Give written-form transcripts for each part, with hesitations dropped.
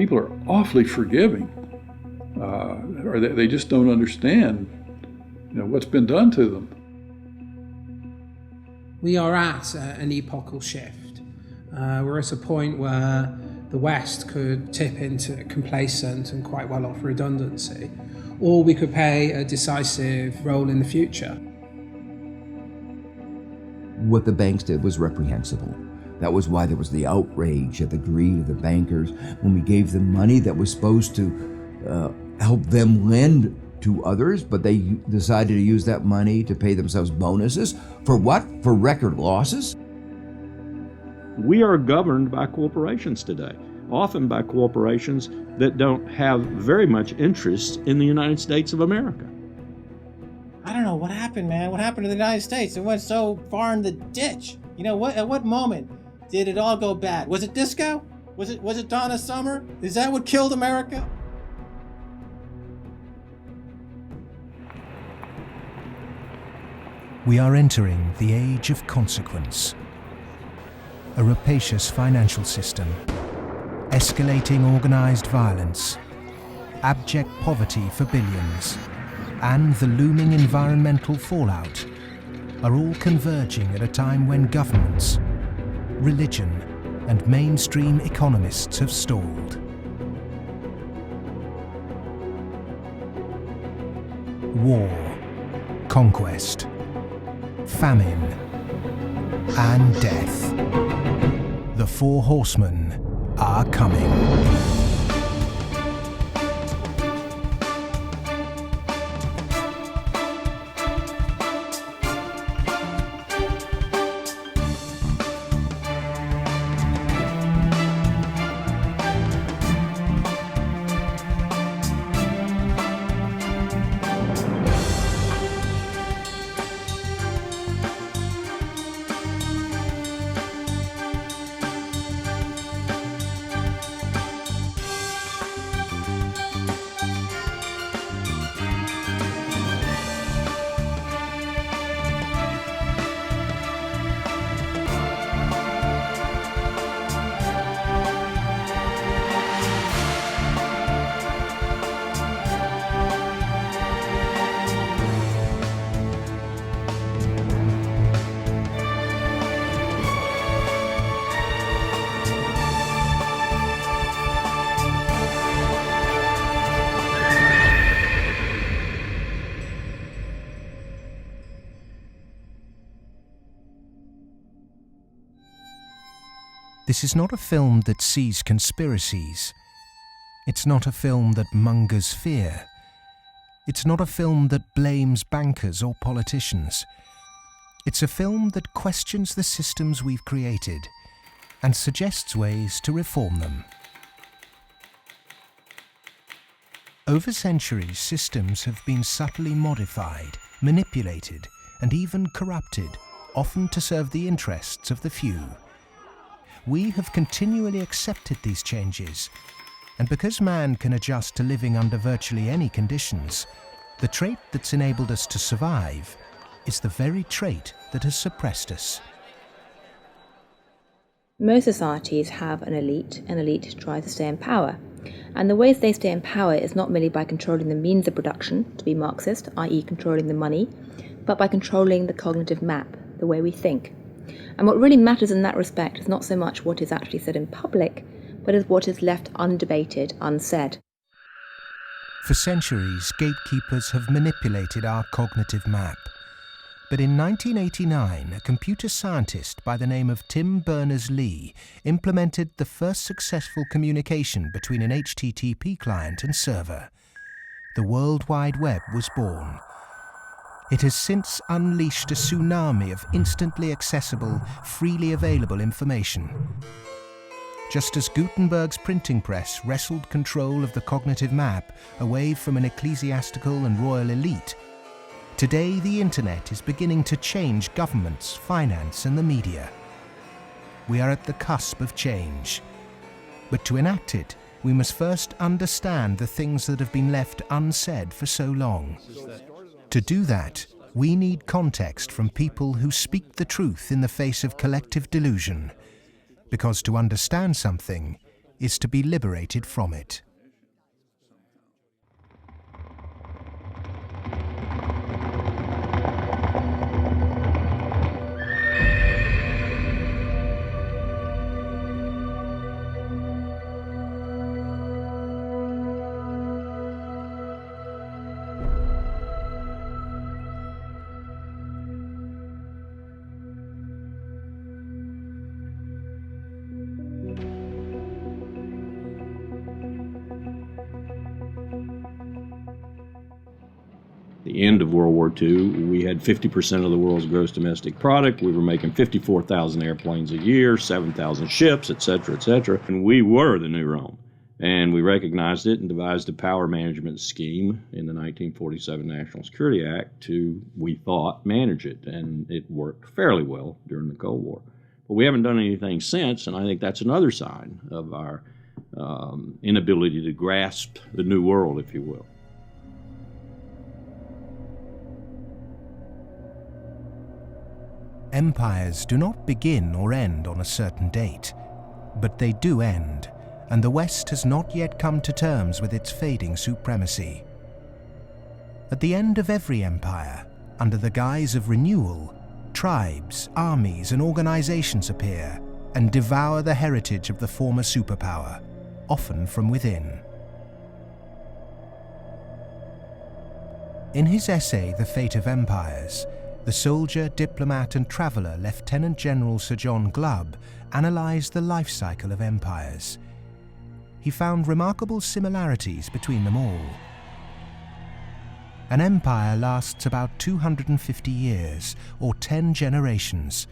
people are awfully forgiving, or they just don't understand, what's been done to them. We are at an epochal shift. We're at a point where the West could tip into complacent and quite well off redundancy, or we could play a decisive role in the future. What the banks did was reprehensible. That was why there was the outrage at the greed of the bankers when we gave them money that was supposed to help them lend to others, but they decided to use that money to pay themselves bonuses. For what? For record losses? We are governed by corporations today, often by corporations that don't have very much interest in the United States of America. I don't know what happened, man. What happened to the United States? It went so far in the ditch. At what moment did it all go bad? Was it disco? Was it Donna Summer? Is that what killed America? We are entering the age of consequence. A rapacious financial system, escalating organized violence, abject poverty for billions, and the looming environmental fallout are all converging at a time when governments, religion, and mainstream economists have stalled. War, conquest, famine, and death. The four horsemen are coming. This is not a film that sees conspiracies. It's not a film that mongers fear. It's not a film that blames bankers or politicians. It's a film that questions the systems we've created and suggests ways to reform them. Over centuries, systems have been subtly modified, manipulated, and even corrupted, often to serve the interests of the few. We have continually accepted these changes, and because man can adjust to living under virtually any conditions, the trait that's enabled us to survive is the very trait that has suppressed us. Most societies have an elite, and elite tries to stay in power. And the ways they stay in power is not merely by controlling the means of production, to be Marxist, i.e. controlling the money, but by controlling the cognitive map, the way we think. And what really matters in that respect is not so much what is actually said in public, but is what is left undebated, unsaid. For centuries, gatekeepers have manipulated our cognitive map. But in 1989, a computer scientist by the name of Tim Berners-Lee implemented the first successful communication between an HTTP client and server. The World Wide Web was born. It has since unleashed a tsunami of instantly accessible, freely available information. Just as Gutenberg's printing press wrestled control of the cognitive map away from an ecclesiastical and royal elite, today the internet is beginning to change governments, finance, and the media. We are at the cusp of change. But to enact it, we must first understand the things that have been left unsaid for so long. To do that, we need context from people who speak the truth in the face of collective delusion. Because to understand something, is to be liberated from it. The end of World War II, we had 50% of the world's gross domestic product. We were making 54,000 airplanes a year, 7,000 ships, et cetera, and we were the new Rome. And we recognized it and devised a power management scheme in the 1947 National Security Act to, we thought, manage it. And it worked fairly well during the Cold War. But we haven't done anything since, and I think that's another sign of our inability to grasp the new world, if you will. Empires do not begin or end on a certain date, but they do end, and the West has not yet come to terms with its fading supremacy. At the end of every empire, under the guise of renewal, tribes, armies, and organizations appear and devour the heritage of the former superpower, often from within. In his essay, The Fate of Empires, the soldier, diplomat, and traveller Lieutenant General Sir John Glubb analysed the life cycle of empires. He found remarkable similarities between them all. An empire lasts about 250 years, or 10 generations,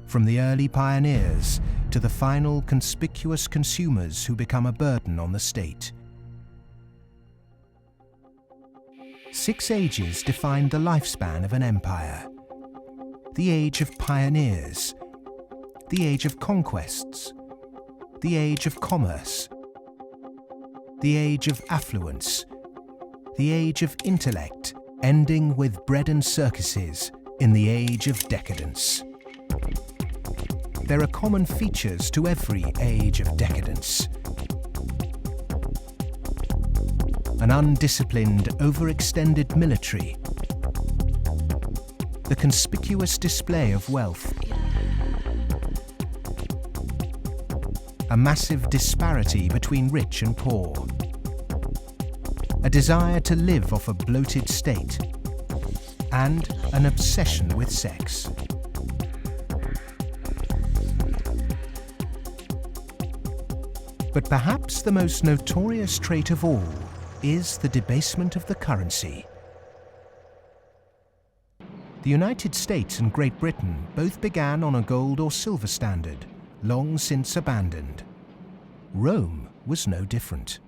from the early pioneers to the final conspicuous consumers who become a burden on the state. 6 ages defined the lifespan of an empire. The age of pioneers, the age of conquests, the age of commerce, the age of affluence, the age of intellect, ending with bread and circuses in the age of decadence. There are common features to every age of decadence. An undisciplined, overextended military, the conspicuous display of wealth, a massive disparity between rich and poor, a desire to live off a bloated state, and an obsession with sex. But perhaps the most notorious trait of all is the debasement of the currency. The United States and Great Britain both began on a gold or silver standard, long since abandoned. Rome was no different.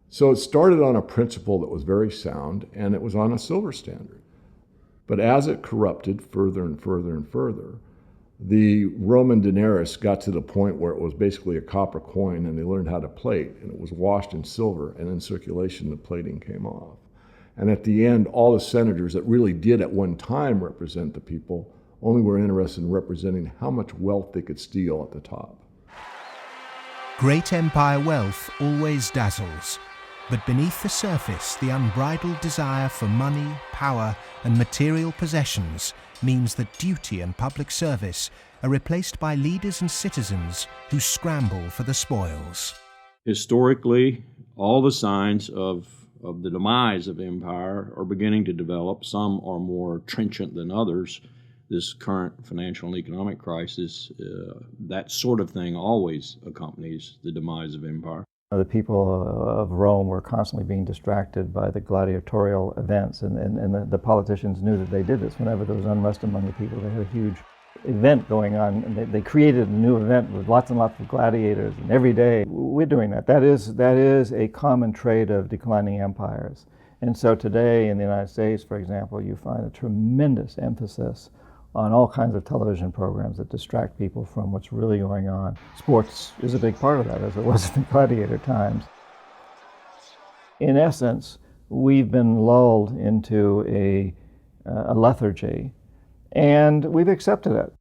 So it started on a principle that was very sound, and it was on a silver standard. But as it corrupted further and further and further, the Roman denarius got to the point where it was basically a copper coin, and they learned how to plate, and it was washed in silver, and in circulation the plating came off. And at the end, all the senators that really did at one time represent the people only were interested in representing how much wealth they could steal at the top. Great empire wealth always dazzles, but beneath the surface, the unbridled desire for money, power, and material possessions means that duty and public service are replaced by leaders and citizens who scramble for the spoils. Historically, all the signs of the demise of empire are beginning to develop. Some are more trenchant than others. This current financial and economic crisis, that sort of thing always accompanies the demise of empire. The people of Rome were constantly being distracted by the gladiatorial events, and the politicians knew that they did this. Whenever there was unrest among the people, they had a huge event going on, and they created a new event with lots and lots of gladiators, and every day we're doing that. That is a common trait of declining empires. And so today in the United States, for example, you find a tremendous emphasis on all kinds of television programs that distract people from what's really going on. Sports is a big part of that, as it was in the gladiator times. In essence, we've been lulled into a lethargy, and we've accepted it.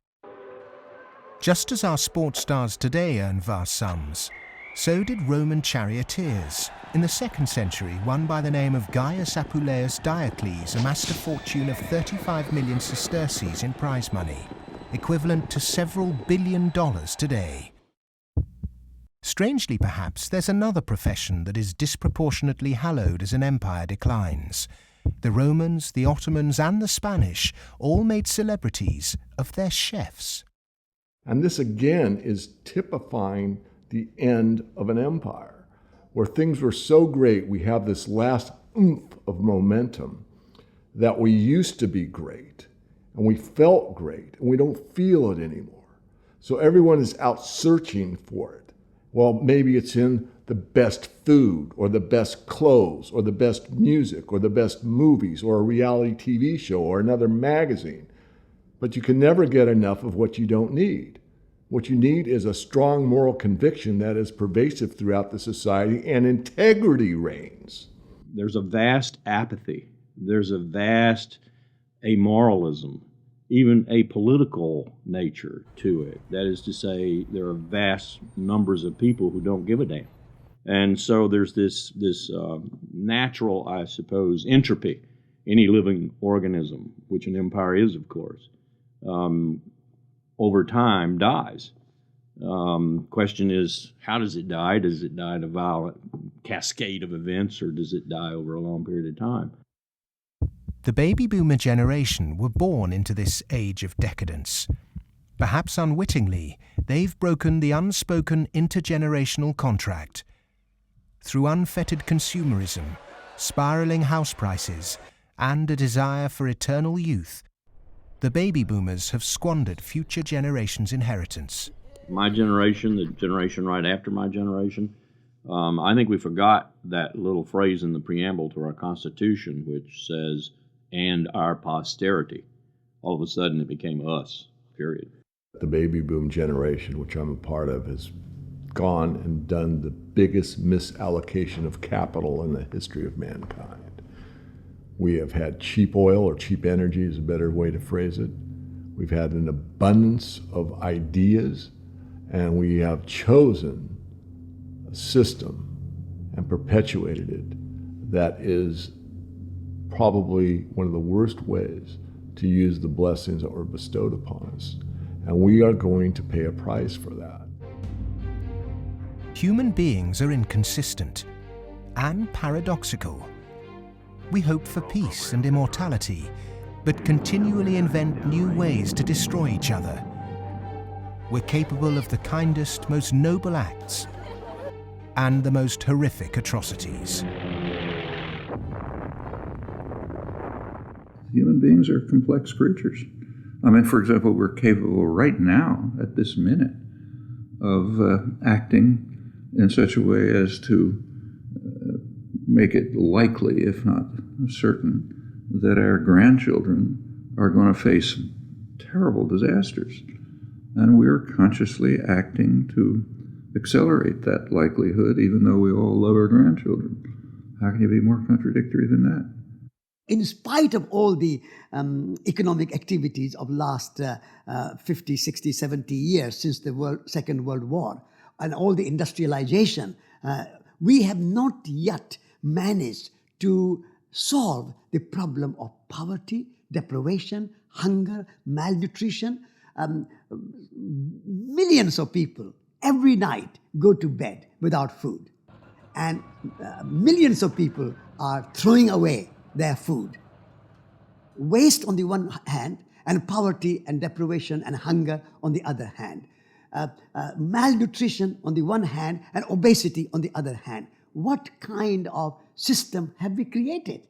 Just as our sports stars today earn vast sums, so did Roman charioteers. In the 2nd century, one by the name of Gaius Apuleius Diocles amassed a fortune of 35 million sesterces in prize money, equivalent to several $1 billion today. Strangely perhaps, there's another profession that is disproportionately hallowed as an empire declines. The Romans, the Ottomans and the Spanish all made celebrities of their chefs. And this again is typifying the end of an empire, where things were so great, we have this last oomph of momentum that we used to be great, and we felt great, and we don't feel it anymore. So everyone is out searching for it. Well, maybe it's in the best food, or the best clothes, or the best music, or the best movies, or a reality TV show, or another magazine. But you can never get enough of what you don't need. What you need is a strong moral conviction that is pervasive throughout the society, and integrity reigns. There's a vast apathy. There's a vast amoralism, even a political nature to it. That is to say, there are vast numbers of people who don't give a damn. And so there's this natural, I suppose, entropy, any living organism, which an empire is, of course, over time dies. Question is, how does it die? Does it die in a violent cascade of events, or does it die over a long period of time? The baby boomer generation were born into this age of decadence. Perhaps unwittingly, they've broken the unspoken intergenerational contract. Through unfettered consumerism, spiraling house prices, and a desire for eternal youth, the baby boomers have squandered future generations' inheritance. My generation, the generation right after my generation, I think we forgot that little phrase in the preamble to our Constitution, which says, "and our posterity." All of a sudden it became us, period. The baby boom generation, which I'm a part of, has gone and done the biggest misallocation of capital in the history of mankind. We have had cheap oil, or cheap energy is a better way to phrase it. We've had an abundance of ideas, and we have chosen a system and perpetuated it that is probably one of the worst ways to use the blessings that were bestowed upon us. And we are going to pay a price for that. Human beings are inconsistent and paradoxical. We hope for peace and immortality, but continually invent new ways to destroy each other. We're capable of the kindest, most noble acts and the most horrific atrocities. Human beings are complex creatures. I mean, for example, we're capable right now, at this minute, of acting in such a way as to make it likely, if not certain, that our grandchildren are going to face terrible disasters. And we're consciously acting to accelerate that likelihood, even though we all love our grandchildren. How can you be more contradictory than that? In spite of all the economic activities of last 50, 60, 70 years since the Second World War, and all the industrialization, we have not yet managed to solve the problem of poverty, deprivation, hunger, malnutrition. Millions of people every night go to bed without food, and millions of people are throwing away their food. Waste on the one hand, and poverty and deprivation and hunger on the other hand. Malnutrition on the one hand, and obesity on the other hand. What kind of system have we created?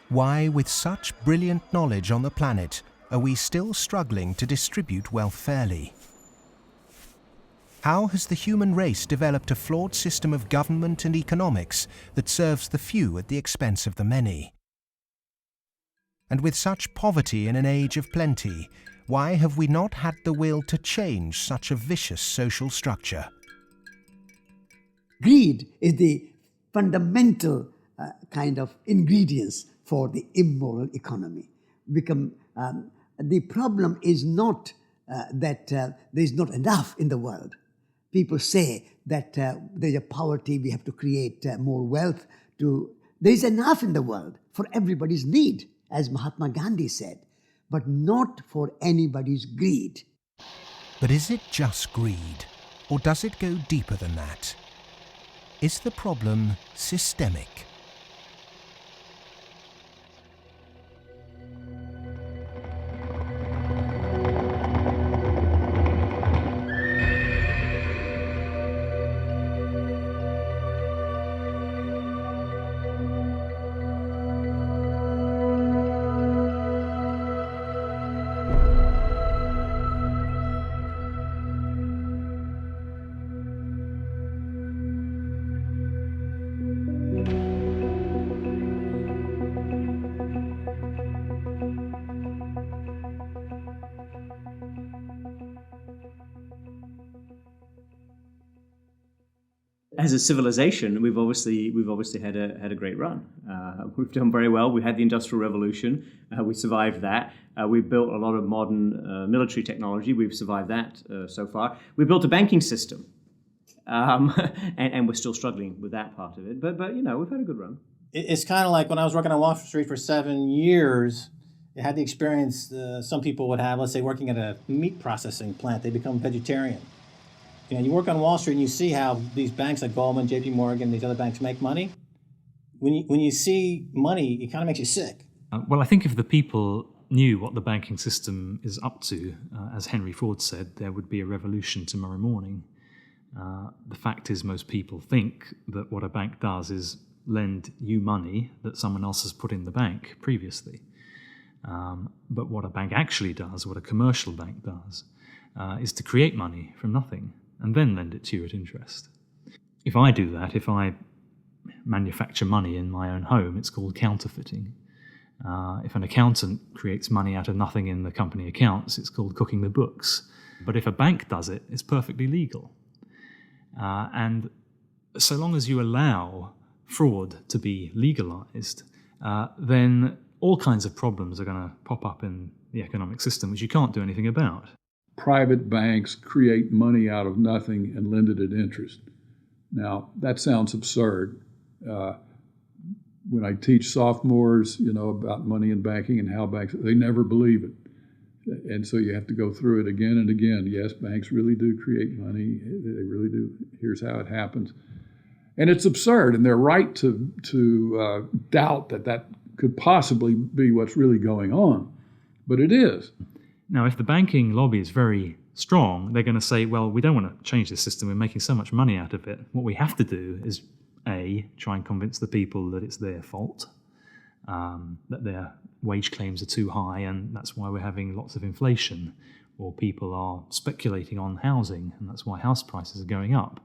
Why, with such brilliant knowledge on the planet, are we still struggling to distribute wealth fairly? How has the human race developed a flawed system of government and economics that serves the few at the expense of the many? And with such poverty in an age of plenty, why have we not had the will to change such a vicious social structure? Greed is the fundamental kind of ingredients for the immoral economy. The problem is not that there's not enough in the world. People say that there's a poverty, we have to create more wealth. There's enough in the world for everybody's need, as Mahatma Gandhi said, but not for anybody's greed. But is it just greed, or does it go deeper than that? Is the problem systemic? As a civilization, we've obviously had a great run. We've done very well. We had the Industrial Revolution. We survived that. We've built a lot of modern military technology. We've survived that so far. We built a banking system, and we're still struggling with that part of it. But we've had a good run. It's kind of like when I was working on Wall Street for 7 years. I had the experience some people would have. Let's say working at a meat processing plant, they become vegetarian. You work on Wall Street and you see how these banks like Goldman, J.P. Morgan, these other banks make money. When you see money, it kind of makes you sick. Well, I think if the people knew what the banking system is up to, as Henry Ford said, there would be a revolution tomorrow morning. The fact is, most people think that what a bank does is lend you money that someone else has put in the bank previously. But what a bank actually does, what a commercial bank does, is to create money from nothing and then lend it to you at interest. If I do that, if I manufacture money in my own home, it's called counterfeiting. If an accountant creates money out of nothing in the company accounts, it's called cooking the books. But if a bank does it, it's perfectly legal. And so long as you allow fraud to be legalized, then all kinds of problems are going to pop up in the economic system, which you can't do anything about. Private banks create money out of nothing and lend it at interest. Now, that sounds absurd. When I teach sophomores, about money in banking and how banks, they never believe it. And so you have to go through it again and again. Yes, banks really do create money. They really do. Here's how it happens. And it's absurd, and they're right to doubt that could possibly be what's really going on. But it is. Now, if the banking lobby is very strong, they're going to say, well, we don't want to change this system. We're making so much money out of it. What we have to do is, A, try and convince the people that it's their fault, that their wage claims are too high, and that's why we're having lots of inflation, or people are speculating on housing, and that's why house prices are going up.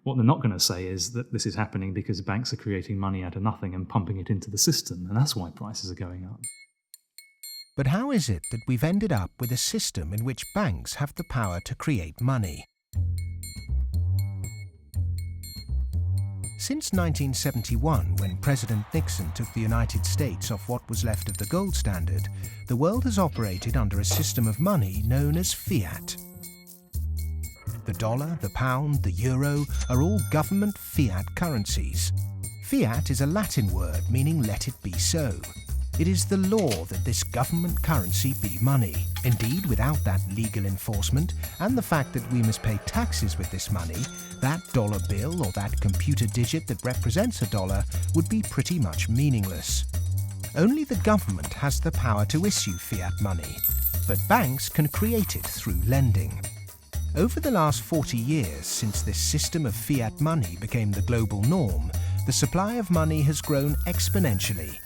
What they're not going to say is that this is happening because banks are creating money out of nothing and pumping it into the system, and that's why prices are going up. But how is it that we've ended up with a system in which banks have the power to create money? Since 1971, when President Nixon took the United States off what was left of the gold standard, the world has operated under a system of money known as fiat. The dollar, the pound, the euro are all government fiat currencies. Fiat is a Latin word meaning let it be so. It is the law that this government currency be money. Indeed, without that legal enforcement and the fact that we must pay taxes with this money, that dollar bill or that computer digit that represents a dollar would be pretty much meaningless. Only the government has the power to issue fiat money, but banks can create it through lending. Over the last 40 years, since this system of fiat money became the global norm, the supply of money has grown exponentially.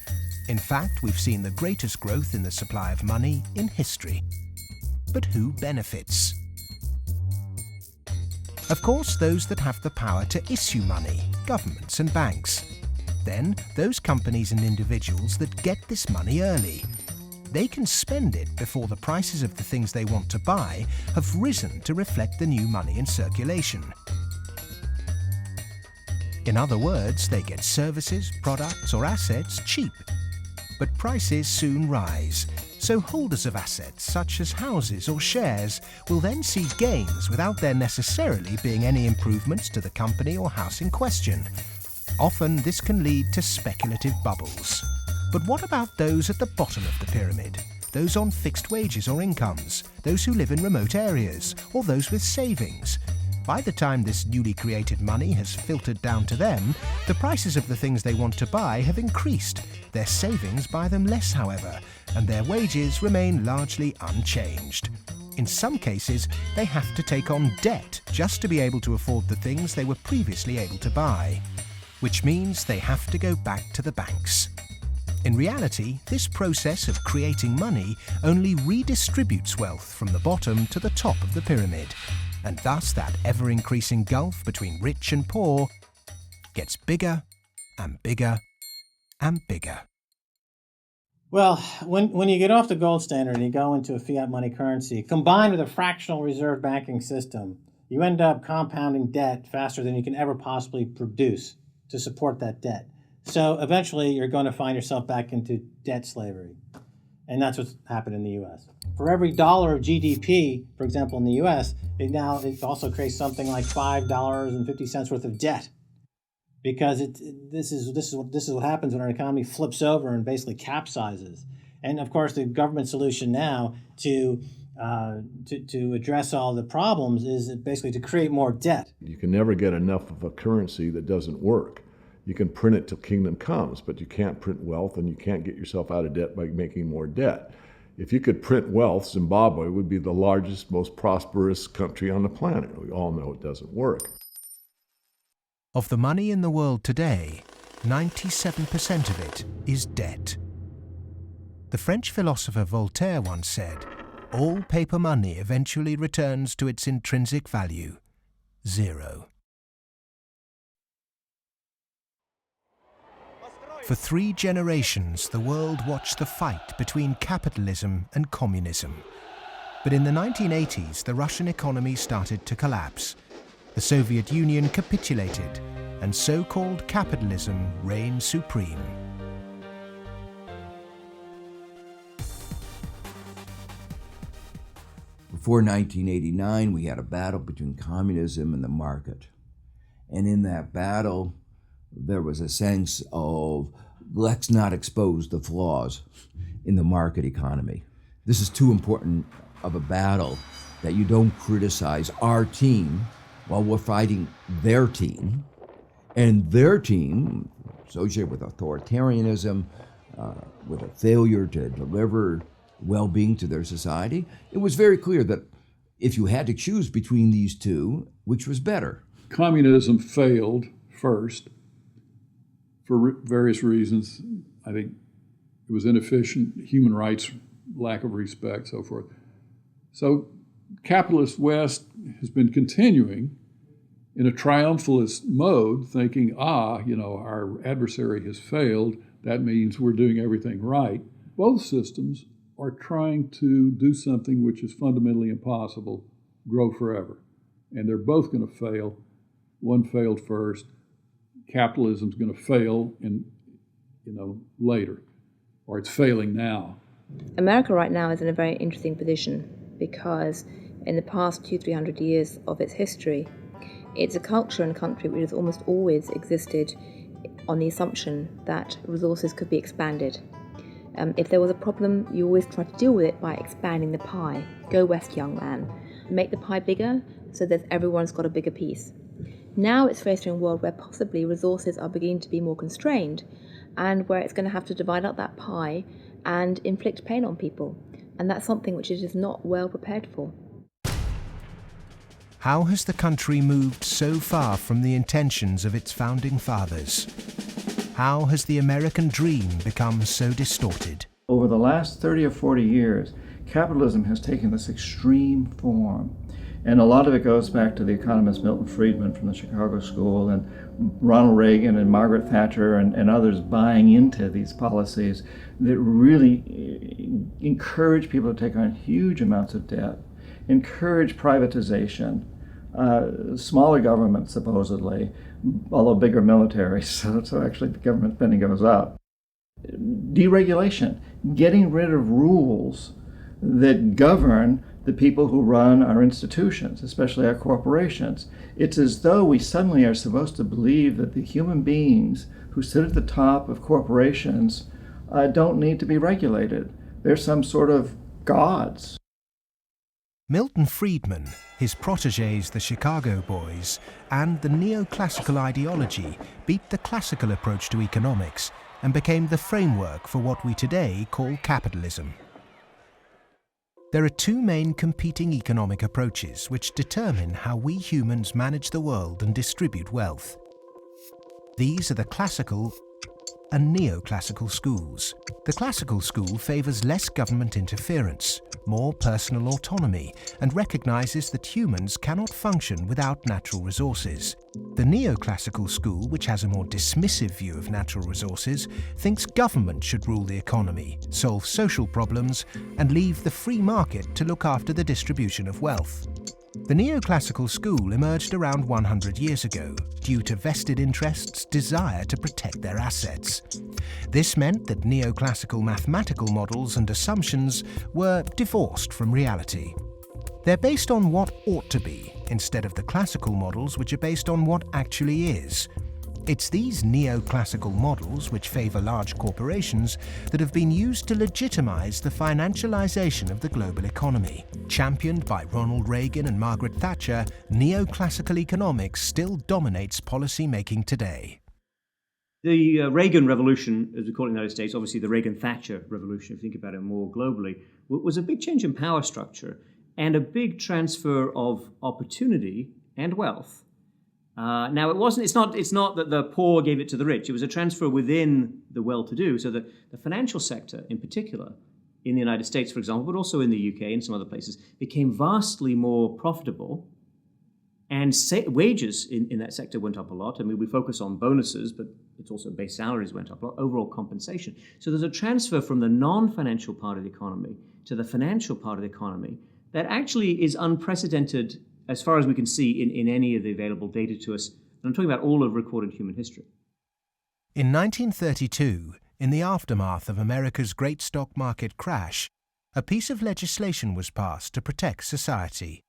In fact, we've seen the greatest growth in the supply of money in history. But who benefits? Of course, those that have the power to issue money, governments and banks. Then, those companies and individuals that get this money early. They can spend it before the prices of the things they want to buy have risen to reflect the new money in circulation. In other words, they get services, products or assets cheap. But prices soon rise, So holders of assets such as houses or shares will then see gains without there necessarily being any improvements to the company or house in question. Often this can lead to speculative bubbles. But what about those at the bottom of the pyramid? Those on fixed wages or incomes, those who live in remote areas, or those with savings? By the time this newly created money has filtered down to them, the prices of the things they want to buy have increased. Their savings buy them less, however, and their wages remain largely unchanged. In some cases, they have to take on debt just to be able to afford the things they were previously able to buy, which means they have to go back to the banks. In reality, this process of creating money only redistributes wealth from the bottom to the top of the pyramid, and thus that ever-increasing gulf between rich and poor gets bigger and bigger and bigger. Well, when you get off the gold standard and you go into a fiat money currency, combined with a fractional reserve banking system, you end up compounding debt faster than you can ever possibly produce to support that debt. So eventually you're going to find yourself back into debt slavery. And that's what's happened in the U.S. For every dollar of GDP, for example, in the U.S., it also creates something like $5.50 worth of debt. Because this is what happens when our economy flips over and basically capsizes. And of course, the government solution now to address all the problems is basically to create more debt. You can never get enough of a currency that doesn't work. You can print it till kingdom comes, but you can't print wealth, and you can't get yourself out of debt by making more debt. If you could print wealth, Zimbabwe would be the largest, most prosperous country on the planet. We all know it doesn't work. Of the money in the world today, 97% of it is debt. The French philosopher Voltaire once said, "All paper money eventually returns to its intrinsic value, zero." For 3 generations, the world watched the fight between capitalism and communism. But in the 1980s, the Russian economy started to collapse. The Soviet Union capitulated, and so-called capitalism reigned supreme. Before 1989, we had a battle between communism and the market. And in that battle, there was a sense of, let's not expose the flaws in the market economy. This is too important of a battle that you don't criticize our team while we're fighting their team. And their team, associated with authoritarianism, with a failure to deliver well-being to their society, it was very clear that if you had to choose between these two, which was better? Communism failed first for various reasons. I think it was inefficient, human rights, lack of respect, so forth. So capitalist West has been continuing in a triumphalist mode, thinking, our adversary has failed. That means we're doing everything right. Both systems are trying to do something which is fundamentally impossible, grow forever. And they're both going to fail. One failed first. Capitalism's going to fail later, or it's failing now. America right now is in a very interesting position because in the past 200-300 years of its history, it's a culture and country which has almost always existed on the assumption that resources could be expanded. If there was a problem, you always try to deal with it by expanding the pie. Go west, young man. Make the pie bigger so that everyone's got a bigger piece. Now it's facing a world where possibly resources are beginning to be more constrained and where it's going to have to divide up that pie and inflict pain on people. And that's something which it is not well prepared for. How has the country moved so far from the intentions of its founding fathers? How has the American dream become so distorted? Over the last 30 or 40 years, capitalism has taken this extreme form. And a lot of it goes back to the economist Milton Friedman from the Chicago School and Ronald Reagan and Margaret Thatcher and others buying into these policies that really encourage people to take on huge amounts of debt, encourage privatization, smaller government supposedly, although bigger military, so actually the government spending goes up. Deregulation, getting rid of rules that govern the people who run our institutions, especially our corporations. It's as though we suddenly are supposed to believe that the human beings who sit at the top of corporations don't need to be regulated. They're some sort of gods. Milton Friedman, his protégés the Chicago Boys, and the neoclassical ideology beat the classical approach to economics and became the framework for what we today call capitalism. There are two main competing economic approaches which determine how we humans manage the world and distribute wealth. These are the classical and neoclassical schools. The classical school favours less government interference, more personal autonomy, and recognises that humans cannot function without natural resources. The neoclassical school, which has a more dismissive view of natural resources, thinks government should rule the economy, solve social problems, and leave the free market to look after the distribution of wealth. The neoclassical school emerged around 100 years ago due to vested interests' desire to protect their assets. This meant that neoclassical mathematical models and assumptions were divorced from reality. They're based on what ought to be, instead of the classical models which are based on what actually is. It's these neoclassical models, which favour large corporations, that have been used to legitimise the financialisation of the global economy. Championed by Ronald Reagan and Margaret Thatcher, neoclassical economics still dominates policy-making today. The Reagan Revolution, as we call it in the United States, obviously the Reagan-Thatcher Revolution, if you think about it more globally, was a big change in power structure and a big transfer of opportunity and wealth. Now, it's not that the poor gave it to the rich. It was a transfer within the well-to-do, so that the financial sector, in particular, in the United States, for example, but also in the UK and some other places, became vastly more profitable, and wages in that sector went up a lot. I mean, we focus on bonuses, but it's also base salaries went up a lot, overall compensation. So there's a transfer from the non-financial part of the economy to the financial part of the economy that actually is unprecedented as far as we can see in any of the available data to us. And I'm talking about all of recorded human history. In 1932, in the aftermath of America's great stock market crash, a piece of legislation was passed to protect society.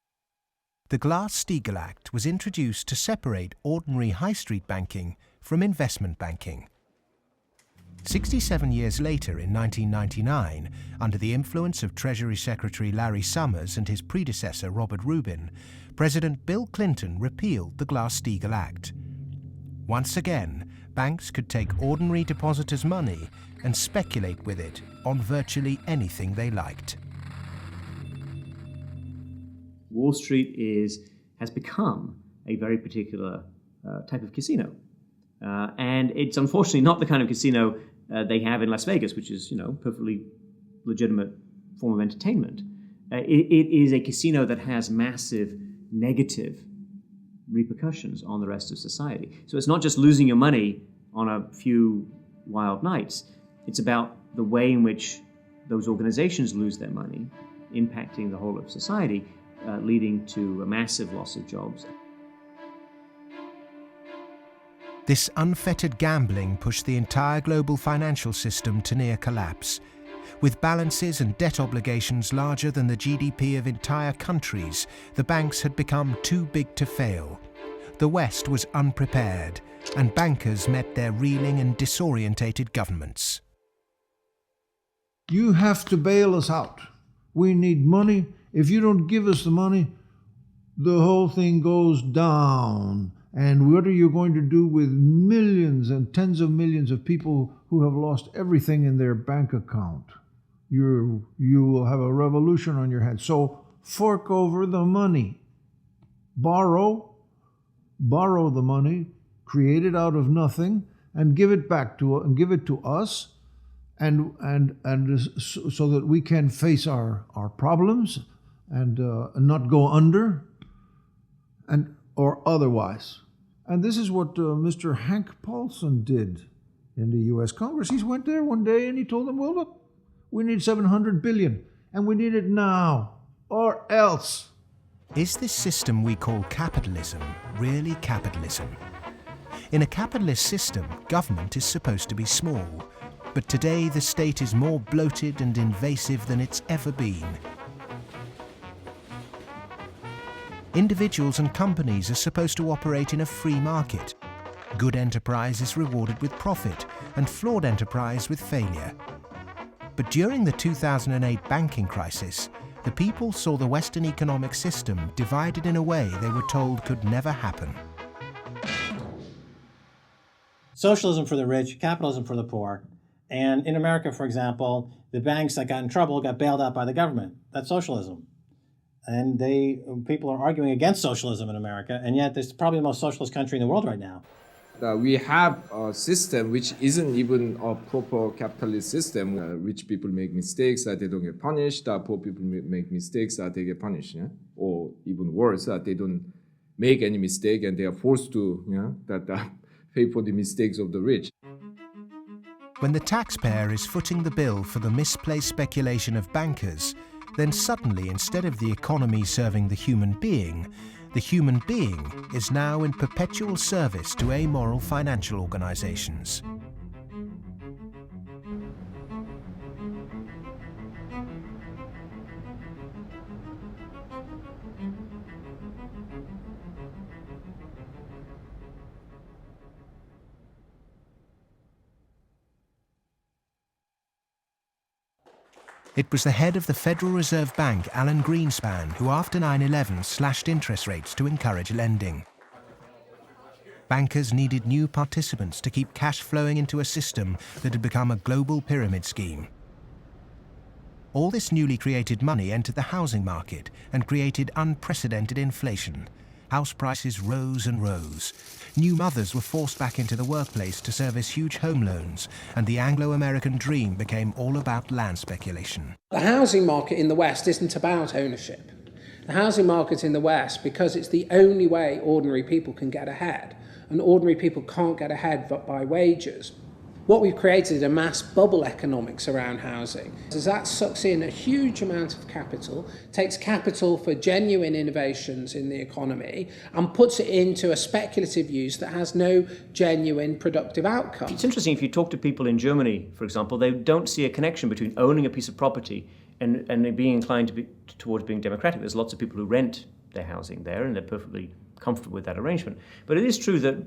The Glass-Steagall Act was introduced to separate ordinary high street banking from investment banking. 67 years later, in 1999, under the influence of Treasury Secretary Larry Summers and his predecessor Robert Rubin, President Bill Clinton repealed the Glass-Steagall Act. Once again, banks could take ordinary depositors' money and speculate with it on virtually anything they liked. Wall Street has become a very particular type of casino. And it's unfortunately not the kind of casino they have in Las Vegas, which is, perfectly legitimate form of entertainment. It is a casino that has massive negative repercussions on the rest of society. So it's not just losing your money on a few wild nights. It's about the way in which those organizations lose their money, impacting the whole of society, leading to a massive loss of jobs. This unfettered gambling pushed the entire global financial system to near collapse. With balances and debt obligations larger than the GDP of entire countries, the banks had become too big to fail. The West was unprepared, and bankers met their reeling and disorientated governments. You have to bail us out. We need money. If you don't give us the money, the whole thing goes down. And what are you going to do with millions and tens of millions of people who have lost everything in their bank account? You will have a revolution on your hands. So fork over the money. Borrow the money, create it out of nothing, and give it back to us, and so that we can face our problems and not go under, or otherwise. And this is what Mr. Hank Paulson did in the U.S. Congress. He went there one day and he told them, well, look, we need $700 billion, and we need it now, or else. Is this system we call capitalism really capitalism? In a capitalist system, government is supposed to be small. But today the state is more bloated and invasive than it's ever been. Individuals and companies are supposed to operate in a free market. Good enterprise is rewarded with profit, and flawed enterprise with failure. But during the 2008 banking crisis, the people saw the Western economic system divided in a way they were told could never happen. Socialism for the rich, capitalism for the poor. And in America, for example, the banks that got in trouble got bailed out by the government. That's socialism. And people are arguing against socialism in America, and yet it's probably the most socialist country in the world right now. We have a system which isn't even a proper capitalist system. Rich people make mistakes that they don't get punished. Poor people make mistakes that they get punished. Yeah? Or even worse, that they don't make any mistake and they are forced to pay for the mistakes of the rich. When the taxpayer is footing the bill for the misplaced speculation of bankers, then suddenly, instead of the economy serving the human being is now in perpetual service to amoral financial organizations. It was the head of the Federal Reserve Bank, Alan Greenspan, who after 9/11 slashed interest rates to encourage lending. Bankers needed new participants to keep cash flowing into a system that had become a global pyramid scheme. All this newly created money entered the housing market and created unprecedented inflation. House prices rose and rose. New mothers were forced back into the workplace to service huge home loans, and the Anglo-American dream became all about land speculation. The housing market in the West isn't about ownership. The housing market in the West, because it's the only way ordinary people can get ahead, and ordinary people can't get ahead but by wages. What we've created is a mass bubble economics around housing. As that sucks in a huge amount of capital, takes capital for genuine innovations in the economy, and puts it into a speculative use that has no genuine productive outcome. It's interesting, if you talk to people in Germany, for example, they don't see a connection between owning a piece of property and being inclined towards being democratic. There's lots of people who rent their housing there, and they're perfectly comfortable with that arrangement. But it is true that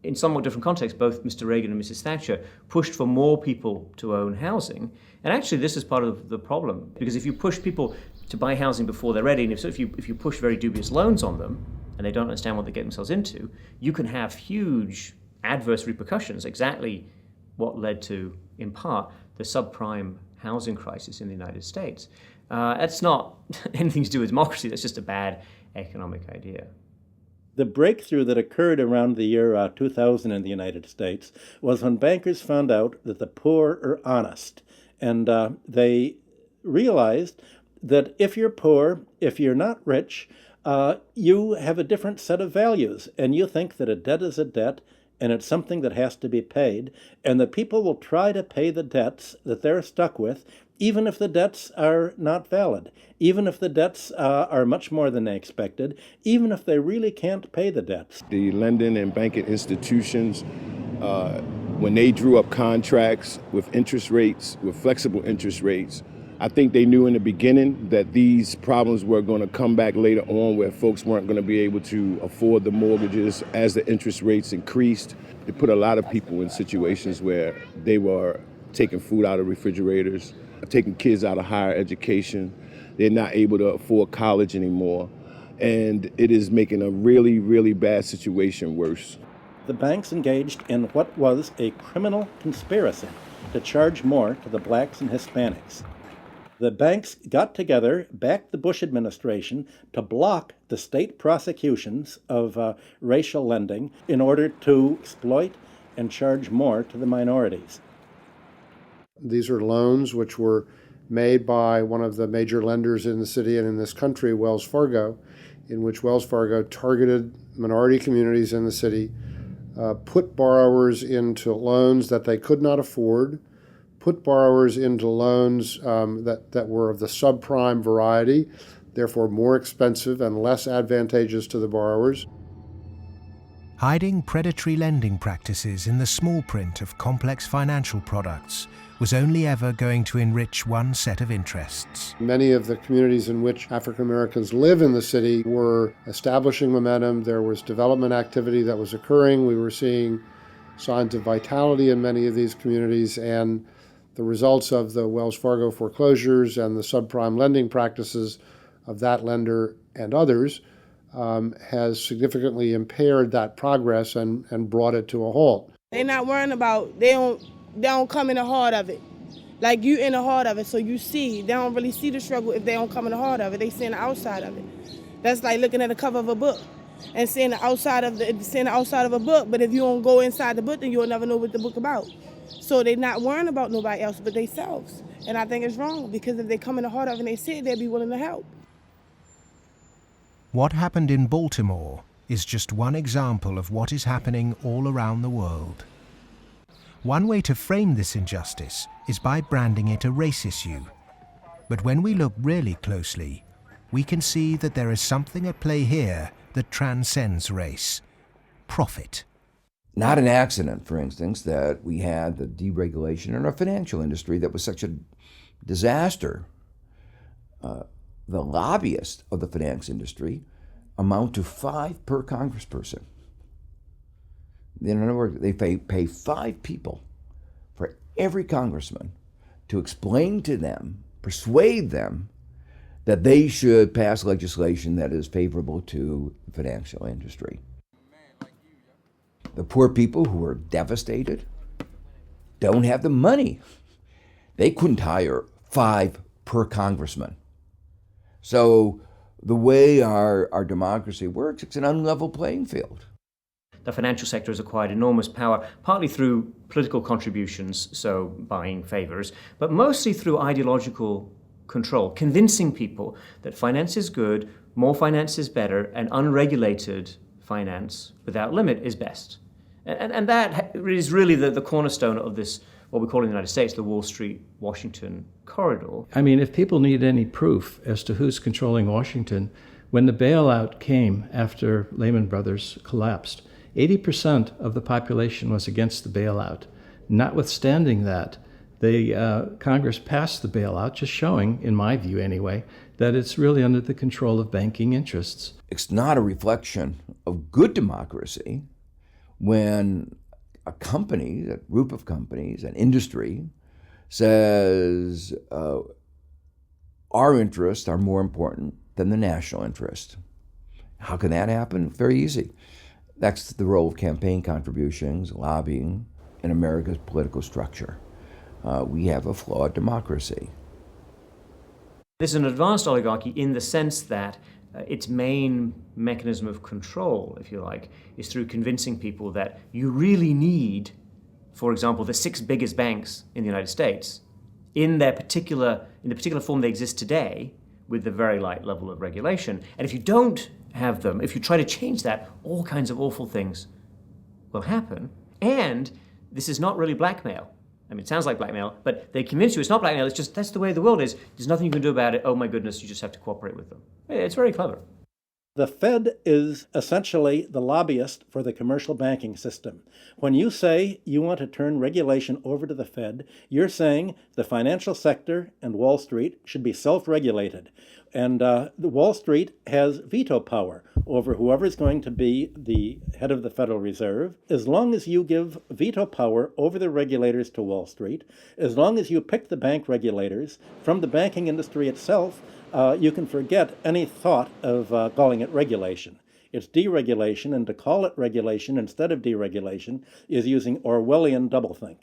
in somewhat different contexts, both Mr. Reagan and Mrs. Thatcher pushed for more people to own housing. And actually, this is part of the problem, because if you push people to buy housing before they're ready, and if you push very dubious loans on them, and they don't understand what they get themselves into, you can have huge adverse repercussions, exactly what led to, in part, the subprime housing crisis in the United States. That's not anything to do with democracy, that's just a bad economic idea. The breakthrough that occurred around the year 2000 in the United States was when bankers found out that the poor are honest. And they realized that if you're poor, if you're not rich, you have a different set of values. And you think that a debt is a debt, and it's something that has to be paid. And that people will try to pay the debts that they're stuck with, even if the debts are not valid, even if the debts are much more than they expected, even if they really can't pay the debts. The lending and banking institutions, when they drew up contracts with interest rates, with flexible interest rates, I think they knew in the beginning that these problems were going to come back later on, where folks weren't going to be able to afford the mortgages as the interest rates increased. It put a lot of people in situations where they were taking food out of refrigerators, taking kids out of higher education. They're not able to afford college anymore. And it is making a really, really bad situation worse. The banks engaged in what was a criminal conspiracy to charge more to the blacks and Hispanics. The banks got together, backed the Bush administration to block the state prosecutions of racial lending in order to exploit and charge more to the minorities. These are loans which were made by one of the major lenders in the city and in this country, Wells Fargo, in which Wells Fargo targeted minority communities in the city, put borrowers into loans that they could not afford, put borrowers into loans that were of the subprime variety, therefore more expensive and less advantageous to the borrowers. Hiding predatory lending practices in the small print of complex financial products was only ever going to enrich one set of interests. Many of the communities in which African Americans live in the city were establishing momentum. There was development activity that was occurring. We were seeing signs of vitality in many of these communities, and the results of the Wells Fargo foreclosures and the subprime lending practices of that lender and others has significantly impaired that progress and brought it to a halt. They're not worrying about, they don't come in the heart of it. Like, you in the heart of it, so you see. They don't really see the struggle if they don't come in the heart of it. They see the outside of it. That's like looking at the cover of a book and seeing the outside of a book, but if you don't go inside the book, then you'll never know what the book about. So they're not worrying about nobody else but themselves. And I think it's wrong, because if they come in the heart of it and they see it, they'll be willing to help. What happened in Baltimore is just one example of what is happening all around the world. One way to frame this injustice is by branding it a race issue. But when we look really closely, we can see that there is something at play here that transcends race: profit. Not an accident, for instance, that we had the deregulation in our financial industry that was such a disaster. The lobbyists of the finance industry amount to 5 per congressperson. In other words, they pay 5 people for every congressman to explain to them, persuade them, that they should pass legislation that is favorable to the financial industry. The poor people who are devastated don't have the money. They couldn't hire 5 per congressman. So the way our democracy works, it's an unlevel playing field. The financial sector has acquired enormous power, partly through political contributions, so buying favors, but mostly through ideological control, convincing people that finance is good, more finance is better, and unregulated finance without limit is best. And that is really the cornerstone of this, what we call in the United States, the Wall Street-Washington corridor. I mean, if people need any proof as to who's controlling Washington, when the bailout came after Lehman Brothers collapsed, 80% of the population was against the bailout. Notwithstanding that, Congress passed the bailout, just showing, in my view anyway, that it's really under the control of banking interests. It's not a reflection of good democracy when a company, a group of companies, an industry, says our interests are more important than the national interest. How can that happen? Very easy. That's the role of campaign contributions, lobbying, in America's political structure. We have a flawed democracy. This is an advanced oligarchy in the sense that its main mechanism of control, if you like, is through convincing people that you really need, for example, the 6 biggest banks in the United States in the particular form they exist today, with the very light level of regulation. And if you don't have them, if you try to change that, all kinds of awful things will happen. And this is not really blackmail. I mean, it sounds like blackmail, but they convince you it's not blackmail, it's just that's the way the world is. There's nothing you can do about it. Oh my goodness, you just have to cooperate with them. It's very clever. The Fed is essentially the lobbyist for the commercial banking system. When you say you want to turn regulation over to the Fed, you're saying the financial sector and Wall Street should be self-regulated. And the Wall Street has veto power over whoever's going to be the head of the Federal Reserve. As long as you give veto power over the regulators to Wall Street, as long as you pick the bank regulators from the banking industry itself, you can forget any thought of calling it regulation. It's deregulation, and to call it regulation instead of deregulation is using Orwellian doublethink.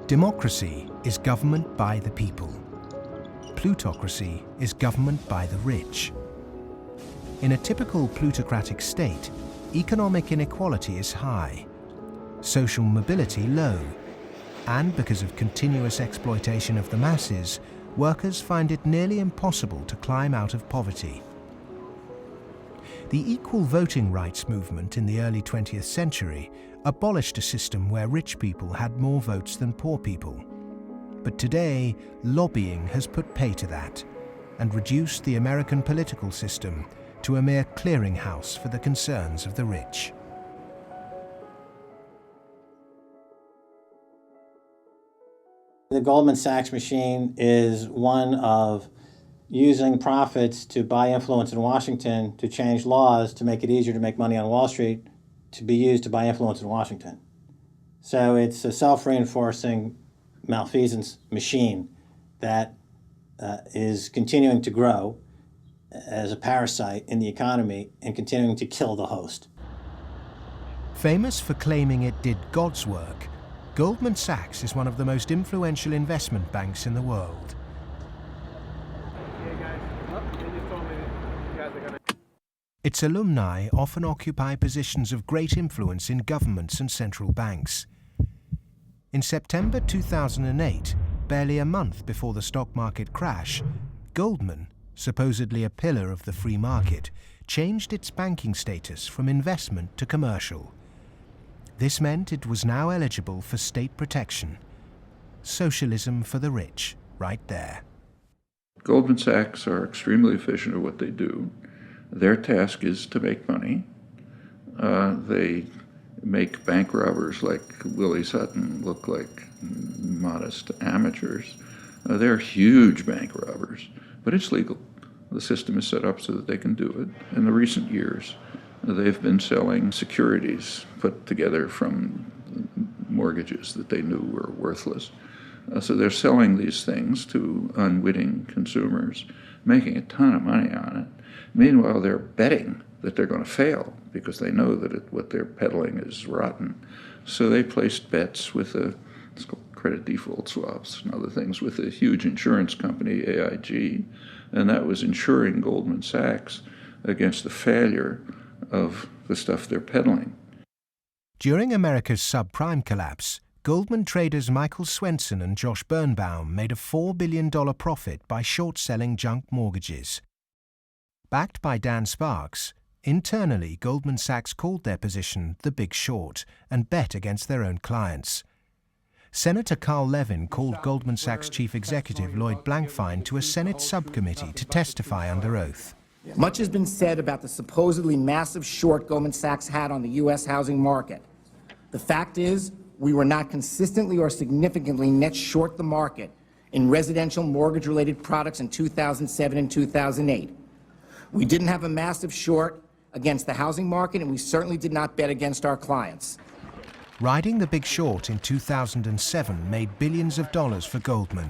Democracy is government by the people. Plutocracy is government by the rich. In a typical plutocratic state, economic inequality is high, social mobility low, and because of continuous exploitation of the masses, workers find it nearly impossible to climb out of poverty. The equal voting rights movement in the early 20th century abolished a system where rich people had more votes than poor people. But today, lobbying has put pay to that and reduced the American political system to a mere clearinghouse for the concerns of the rich. The Goldman Sachs machine is one of using profits to buy influence in Washington, to change laws, to make it easier to make money on Wall Street, to be used to buy influence in Washington. So it's a self-reinforcing malfeasance machine that is continuing to grow as a parasite in the economy and continuing to kill the host. Famous for claiming it did God's work, Goldman Sachs is one of the most influential investment banks in the world. Its alumni often occupy positions of great influence in governments and central banks. In September 2008, barely a month before the stock market crash, Goldman, supposedly a pillar of the free market, changed its banking status from investment to commercial. This meant it was now eligible for state protection. Socialism for the rich, right there. Goldman Sachs are extremely efficient at what they do. Their task is to make money. They make bank robbers like Willie Sutton look like modest amateurs. They're huge bank robbers, but it's legal. The system is set up so that they can do it. In the recent years, they've been selling securities put together from mortgages that they knew were worthless. So they're selling these things to unwitting consumers, making a ton of money on it. Meanwhile, they're betting that they're going to fail because they know that what they're peddling is rotten. So they placed bets with it's called credit default swaps and other things with a huge insurance company, AIG, and that was insuring Goldman Sachs against the failure of the stuff they're peddling. During America's subprime collapse, Goldman traders Michael Swenson and Josh Birnbaum made a $4 billion profit by short-selling junk mortgages. Backed by Dan Sparks, internally Goldman Sachs called their position the Big Short and bet against their own clients. Senator Carl Levin called Goldman Sachs chief executive Lloyd Blankfein to a Senate subcommittee to testify under oath. Much has been said about the supposedly massive short Goldman Sachs had on the U.S. housing market. The fact is, we were not consistently or significantly net short the market in residential mortgage-related products in 2007 and 2008. We didn't have a massive short against the housing market, and we certainly did not bet against our clients. Riding the Big Short in 2007 made billions of dollars for Goldman.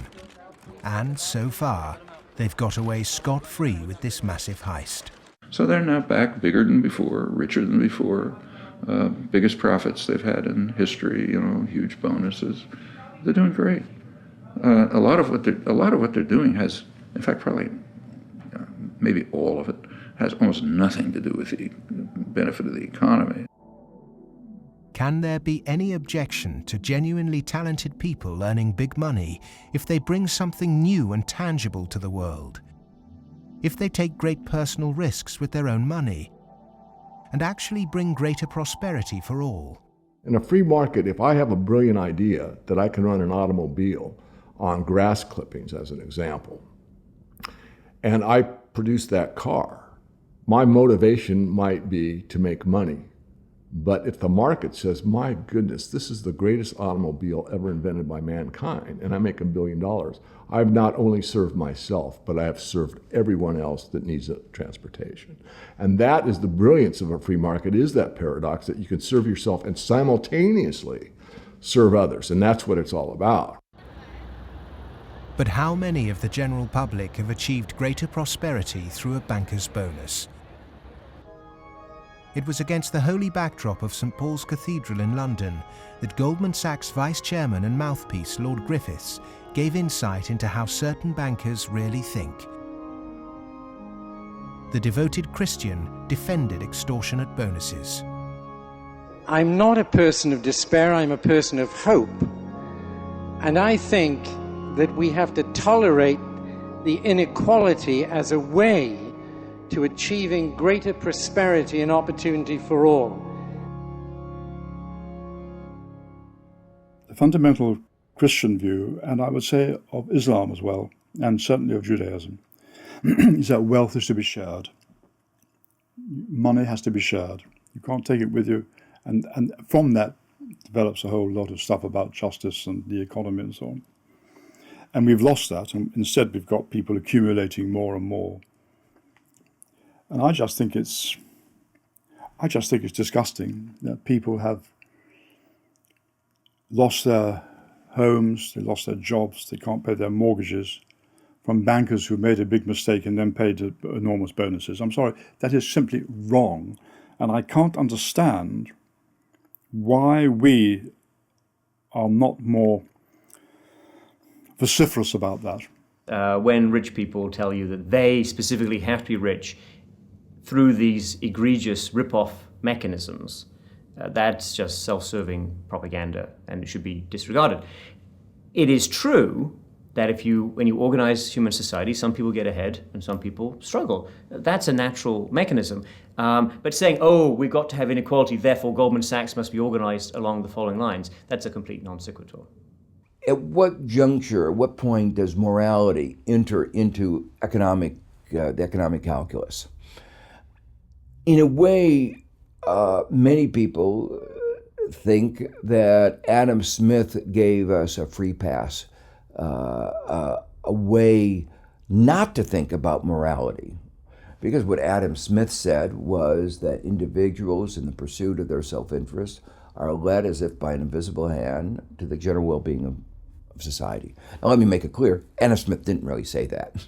And so far, they've got away scot-free with this massive heist. So they're now back bigger than before, richer than before, biggest profits they've had in history, huge bonuses. They're doing great. A lot of what they're doing has, in fact, probably maybe all of it, has almost nothing to do with the benefit of the economy. Can there be any objection to genuinely talented people earning big money if they bring something new and tangible to the world? If they take great personal risks with their own money and actually bring greater prosperity for all? In a free market, if I have a brilliant idea that I can run an automobile on grass clippings, as an example, and I produce that car, my motivation might be to make money. But if the market says, my goodness, this is the greatest automobile ever invented by mankind, and I make $1 billion, I've not only served myself, but I have served everyone else that needs transportation. And that is the brilliance of a free market, is that paradox that you can serve yourself and simultaneously serve others. And that's what it's all about. But how many of the general public have achieved greater prosperity through a banker's bonus? It was against the holy backdrop of St. Paul's Cathedral in London that Goldman Sachs vice chairman and mouthpiece Lord Griffiths gave insight into how certain bankers really think. The devoted Christian defended extortionate bonuses. I'm not a person of despair, I'm a person of hope. And I think that we have to tolerate the inequality as a way to achieving greater prosperity and opportunity for all. The fundamental Christian view, and I would say of Islam as well, and certainly of Judaism, is that wealth is to be shared. money has to be shared. You can't take it with you. And from that develops a whole lot of stuff about justice and the economy and so on. And we've lost that, and instead we've got people accumulating more and more. And I just think it's disgusting that people have lost their homes, they lost their jobs, they can't pay their mortgages from bankers who made a big mistake and then paid enormous bonuses. I'm sorry, that is simply wrong. And I can't understand why we are not more vociferous about that. When rich people tell you that they specifically have to be rich through these egregious rip-off mechanisms, that's just self-serving propaganda and it should be disregarded. It is true that when you organize human society, some people get ahead and some people struggle. That's a natural mechanism. But saying, we've got to have inequality, therefore Goldman Sachs must be organized along the following lines, that's a complete non sequitur. At what juncture, at what point does morality enter into the economic calculus? In a way, many people think that Adam Smith gave us a free pass, a way not to think about morality. Because what Adam Smith said was that individuals in the pursuit of their self-interest are led as if by an invisible hand to the general well-being of society. Now let me make it clear, Adam Smith didn't really say that.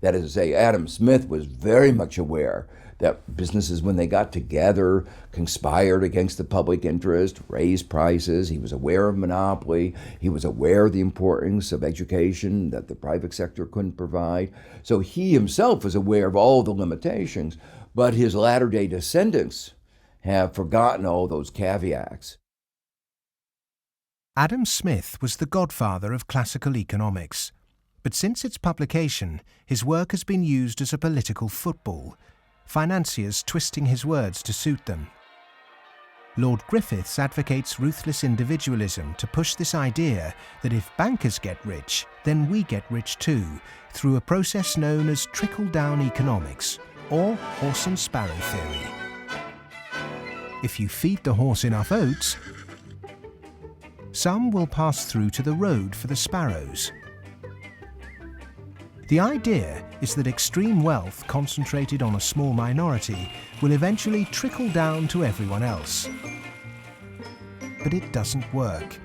That is to say, Adam Smith was very much aware that businesses, when they got together, conspired against the public interest, raised prices. He was aware of monopoly. He was aware of the importance of education that the private sector couldn't provide. So he himself was aware of all the limitations, but his latter-day descendants have forgotten all those caveats. Adam Smith was the godfather of classical economics, but since its publication, his work has been used as a political football, financiers twisting his words to suit them. Lord Griffiths advocates ruthless individualism to push this idea that if bankers get rich, then we get rich too, through a process known as trickle-down economics, or horse and sparrow theory. If you feed the horse enough oats, some will pass through to the road for the sparrows. The idea is that extreme wealth concentrated on a small minority will eventually trickle down to everyone else. But it doesn't work.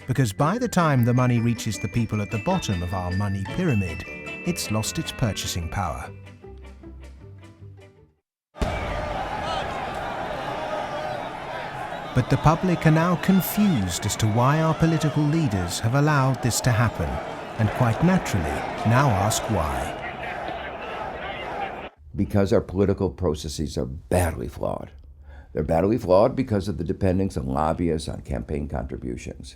Because by the time the money reaches the people at the bottom of our money pyramid, it's lost its purchasing power. But the public are now confused as to why our political leaders have allowed this to happen, and quite naturally now ask why. Because our political processes are badly flawed. They're badly flawed because of the dependence on lobbyists, on campaign contributions.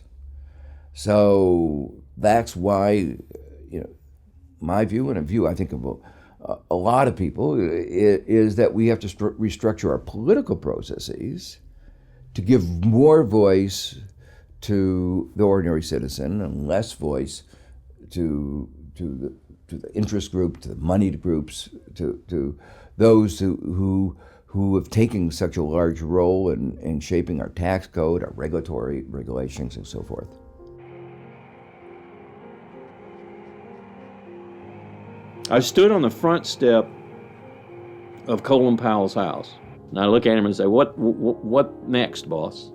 So that's why, my view and a view I think of a lot of people is that we have to restructure our political processes to give more voice to the ordinary citizen and less voice to the interest group, to the moneyed groups, to those who have taken such a large role in shaping our tax code, our regulatory regulations, and so forth. I stood on the front step of Colin Powell's house, and I look at him and say, "What next, boss?"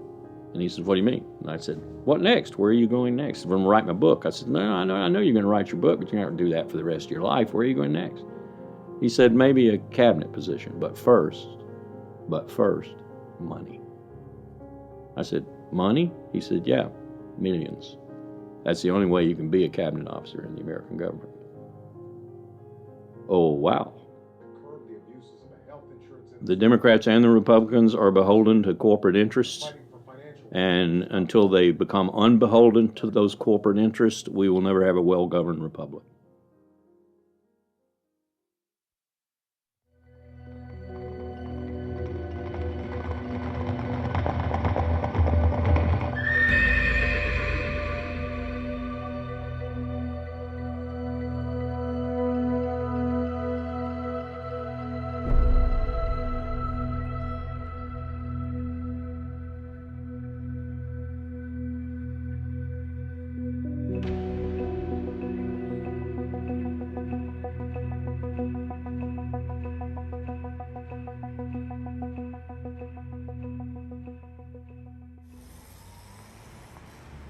And he said, "What do you mean?" And I said, "What next? Where are you going next?" "I'm going to write my book." I said, "No, I know you're going to write your book, but you're not going to do that for the rest of your life. Where are you going next?" He said, "Maybe a cabinet position, but first, money." I said, "Money?" He said, "Yeah, millions. That's the only way you can be a cabinet officer in the American government." Oh, wow. The Democrats and the Republicans are beholden to corporate interests. And until they become unbeholden to those corporate interests, we will never have a well-governed republic.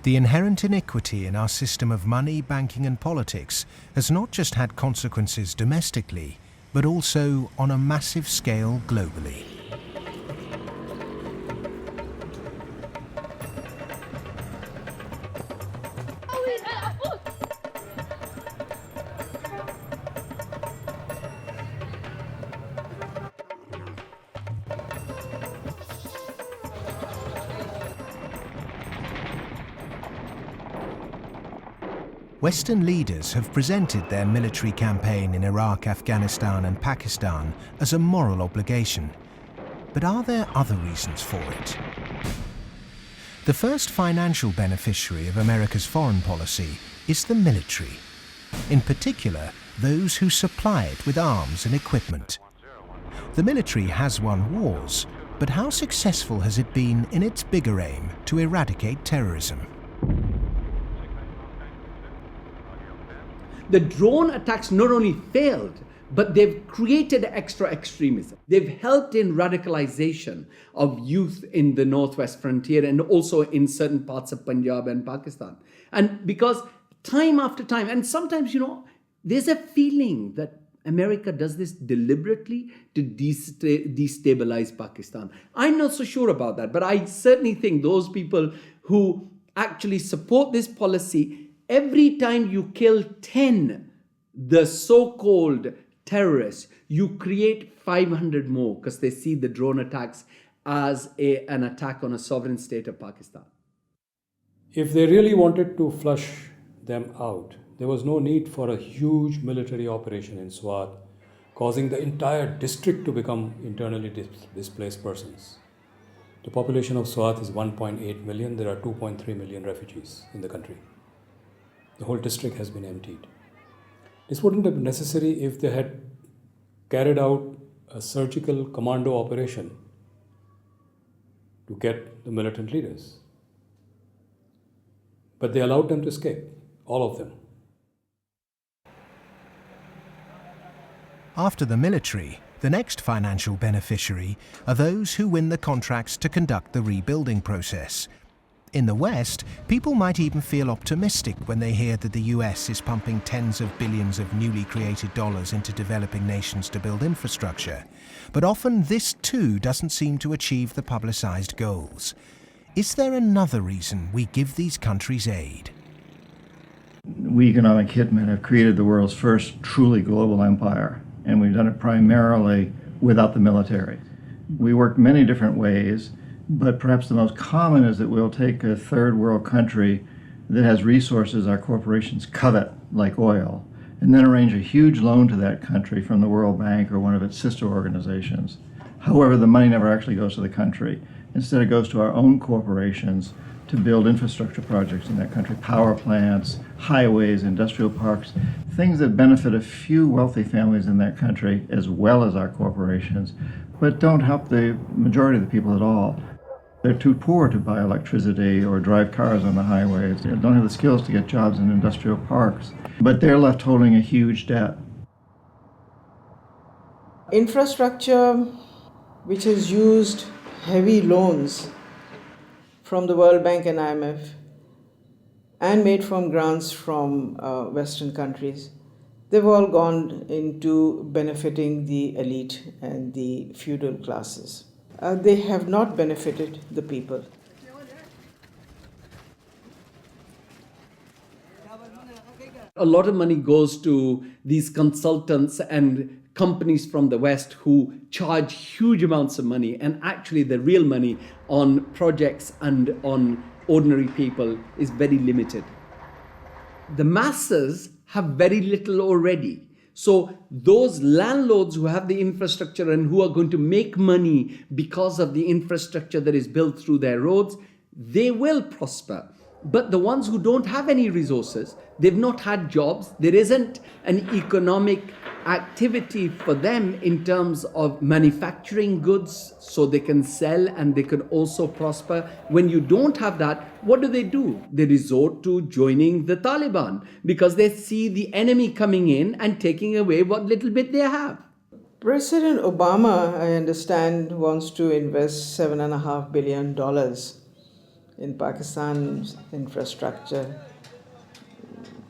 The inherent iniquity in our system of money, banking and politics has not just had consequences domestically, but also on a massive scale globally. Western leaders have presented their military campaign in Iraq, Afghanistan and Pakistan as a moral obligation. But are there other reasons for it? The first financial beneficiary of America's foreign policy is the military. In particular, those who supply it with arms and equipment. The military has won wars, but how successful has it been in its bigger aim to eradicate terrorism? The drone attacks not only failed, but they've created extra extremism. They've helped in radicalization of youth in the northwest frontier and also in certain parts of Punjab and Pakistan. And because time after time, and sometimes, there's a feeling that America does this deliberately to destabilize Pakistan. I'm not so sure about that, but I certainly think those people who actually support this policy, every time you kill 10, the so-called terrorists, you create 500 more because they see the drone attacks as an attack on a sovereign state of Pakistan. If they really wanted to flush them out, there was no need for a huge military operation in Swat, causing the entire district to become internally displaced persons. The population of Swat is 1.8 million. There are 2.3 million refugees in the country. The whole district has been emptied. This wouldn't have been necessary if they had carried out a surgical commando operation to get the militant leaders. But they allowed them to escape, all of them. After the military, the next financial beneficiary are those who win the contracts to conduct the rebuilding process. In the West, people might even feel optimistic when they hear that the US is pumping tens of billions of newly created dollars into developing nations to build infrastructure. But often this too doesn't seem to achieve the publicized goals. Is there another reason we give these countries aid? We economic hitmen have created the world's first truly global empire, and we've done it primarily without the military. We work many different ways, but perhaps the most common is that we'll take a third world country that has resources our corporations covet, like oil, and then arrange a huge loan to that country from the World Bank or one of its sister organizations. However, the money never actually goes to the country. Instead, it goes to our own corporations to build infrastructure projects in that country, power plants, highways, industrial parks, things that benefit a few wealthy families in that country as well as our corporations, but don't help the majority of the people at all. They're too poor to buy electricity or drive cars on the highways. They don't have the skills to get jobs in industrial parks, but they're left holding a huge debt. Infrastructure which has used heavy loans from the World Bank and IMF and made from grants from Western countries, they've all gone into benefiting the elite and the feudal classes. They have not benefited the people. A lot of money goes to these consultants and companies from the West who charge huge amounts of money, and actually the real money on projects and on ordinary people is very limited. The masses have very little already. So those landlords who have the infrastructure and who are going to make money because of the infrastructure that is built through their roads, they will prosper. But the ones who don't have any resources, they've not had jobs, there isn't an economic activity for them in terms of manufacturing goods so they can sell and they can also prosper. When you don't have that, what do? They resort to joining the Taliban because they see the enemy coming in and taking away what little bit they have. President Obama, I understand, wants to invest $7.5 billion in Pakistan's infrastructure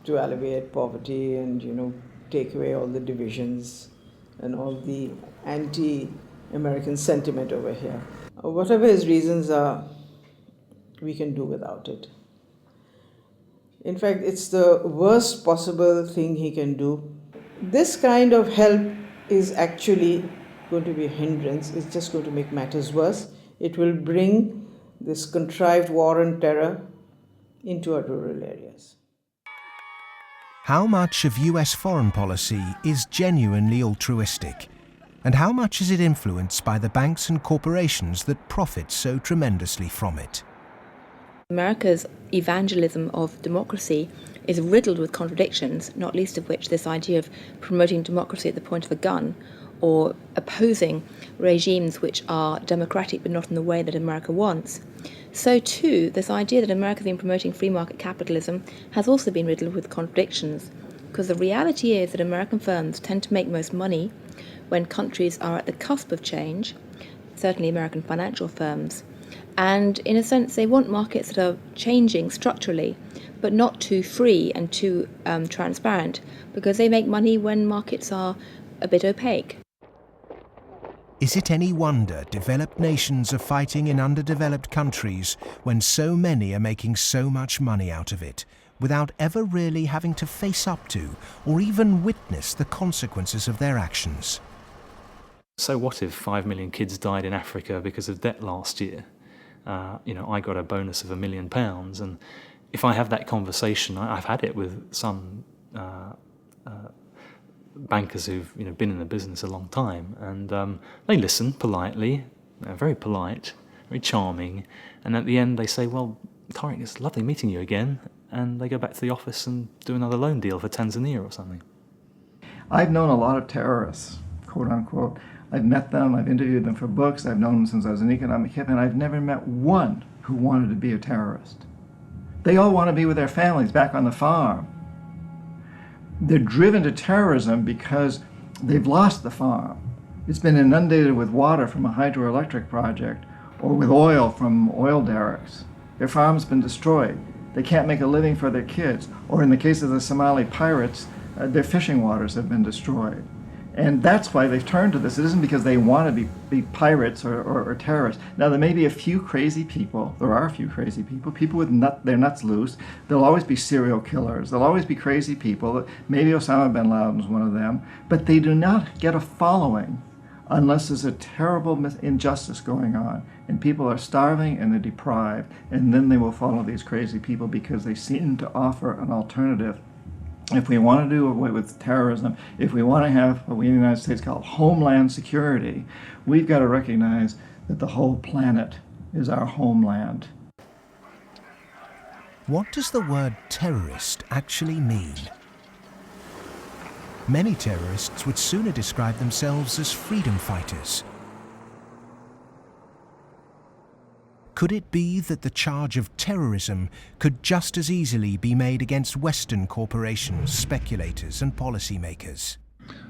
to alleviate poverty and, take away all the divisions and all the anti-American sentiment over here. Whatever his reasons are, we can do without it. In fact, it's the worst possible thing he can do. This kind of help is actually going to be a hindrance. It's just going to make matters worse. It will bring this contrived war and terror into our rural areas. How much of US foreign policy is genuinely altruistic? And how much is it influenced by the banks and corporations that profit so tremendously from it? America's evangelism of democracy is riddled with contradictions, not least of which this idea of promoting democracy at the point of a gun, or opposing regimes which are democratic but not in the way that America wants. So too, this idea that America has been promoting free market capitalism has also been riddled with contradictions, because the reality is that American firms tend to make most money when countries are at the cusp of change, certainly American financial firms, and in a sense they want markets that are changing structurally, but not too free and too transparent, because they make money when markets are a bit opaque. Is it any wonder developed nations are fighting in underdeveloped countries when so many are making so much money out of it, without ever really having to face up to or even witness the consequences of their actions? So what if 5 million kids died in Africa because of debt last year? I got a bonus of £1 million, and if I have that conversation, I've had it with some bankers who've been in the business a long time, and they listen politely. They're very polite, very charming, and at the end they say, "Well, Tariq, it's lovely meeting you again," and they go back to the office and do another loan deal for Tanzania or something. I've known a lot of terrorists, quote unquote. I've met them, I've interviewed them for books, I've known them since I was an economic hip, and I've never met one who wanted to be a terrorist. They all want to be with their families back on the farm. They're driven to terrorism because they've lost the farm. It's been inundated with water from a hydroelectric project or with oil from oil derricks. Their farm's been destroyed. They can't make a living for their kids. Or in the case of the Somali pirates, their fishing waters have been destroyed. And that's why they've turned to this. It isn't because they want to be pirates or terrorists. Now, there may be a few crazy people. There are a few crazy people with their nuts loose. There'll always be serial killers. There'll always be crazy people. Maybe Osama bin Laden's one of them. But they do not get a following unless there's a terrible injustice going on. And people are starving and they're deprived. And then they will follow these crazy people because they seem to offer an alternative. If we want to do away with terrorism, if we want to have what we in the United States call homeland security, we've got to recognize that the whole planet is our homeland. What does the word terrorist actually mean? Many terrorists would sooner describe themselves as freedom fighters. Could it be that the charge of terrorism could just as easily be made against Western corporations, speculators, and policymakers?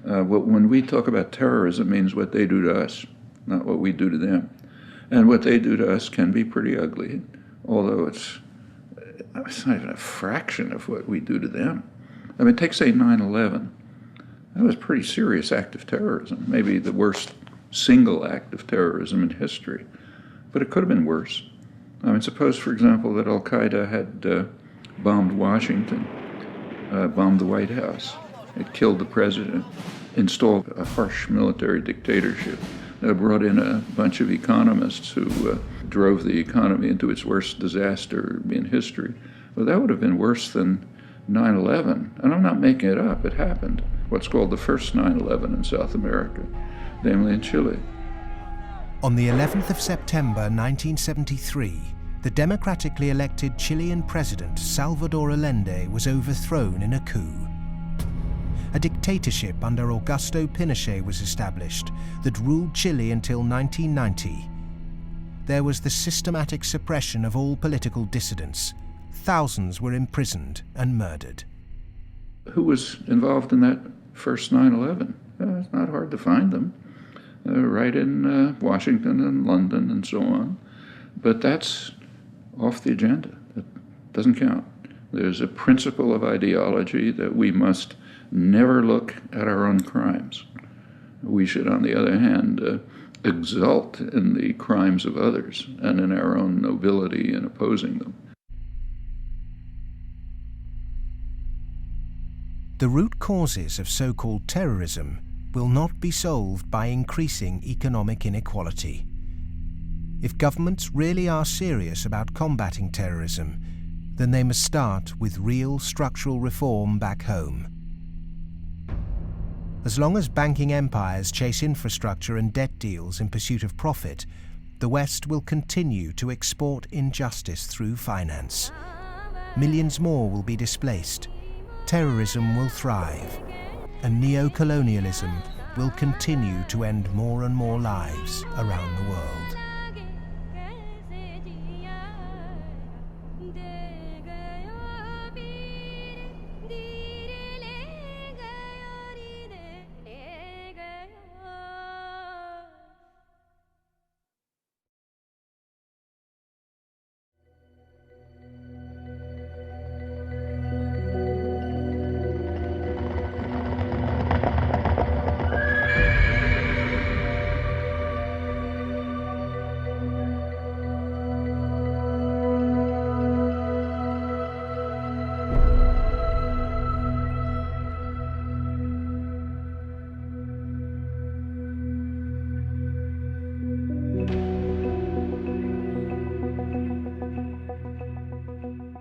When we talk about terrorism, it means what they do to us, not what we do to them. And what they do to us can be pretty ugly, although it's not even a fraction of what we do to them. I mean, take, say, 9/11. That was a pretty serious act of terrorism, maybe the worst single act of terrorism in history. But it could have been worse. I mean, suppose, for example, that Al-Qaeda had bombed Washington, bombed the White House. It killed the president, installed a harsh military dictatorship, brought in a bunch of economists who drove the economy into its worst disaster in history. Well, that would have been worse than 9/11. And I'm not making it up. It happened. What's called the first 9/11 in South America, namely in Chile. On the 11th of September 1973, the democratically elected Chilean president Salvador Allende was overthrown in a coup. A dictatorship under Augusto Pinochet was established that ruled Chile until 1990. There was the systematic suppression of all political dissidents. Thousands were imprisoned and murdered. Who was involved in that first 9/11? It's not hard to find them. Right in Washington and London and so on. But that's off the agenda. It doesn't count. There's a principle of ideology that we must never look at our own crimes. We should, on the other hand, exult in the crimes of others and in our own nobility in opposing them. The root causes of so-called terrorism will not be solved by increasing economic inequality. If governments really are serious about combating terrorism, then they must start with real structural reform back home. As long as banking empires chase infrastructure and debt deals in pursuit of profit, the West will continue to export injustice through finance. Millions more will be displaced. Terrorism will thrive, and neo-colonialism will continue to end more and more lives around the world.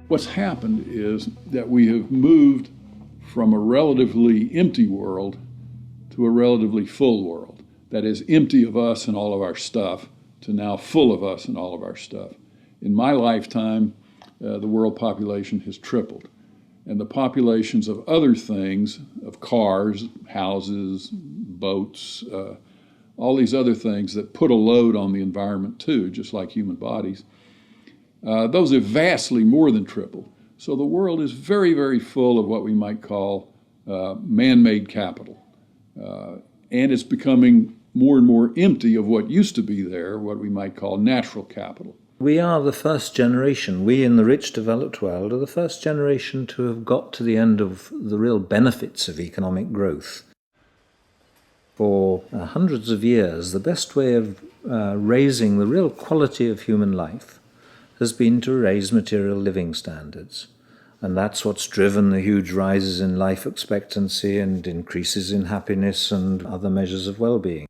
What's happened is that we have moved from a relatively empty world to a relatively full world. That is, empty of us and all of our stuff to now full of us and all of our stuff. In my lifetime, the world population has tripled. And the populations of other things, of cars, houses, boats, all these other things that put a load on the environment too, just like human bodies, those have vastly more than tripled. So the world is very, very full of what we might call man-made capital. And it's becoming more and more empty of what used to be there, what we might call natural capital. We are the first generation, we in the rich developed world are the first generation to have got to the end of the real benefits of economic growth. For hundreds of years, the best way of raising the real quality of human life has been to raise material living standards. And that's what's driven the huge rises in life expectancy and increases in happiness and other measures of well-being.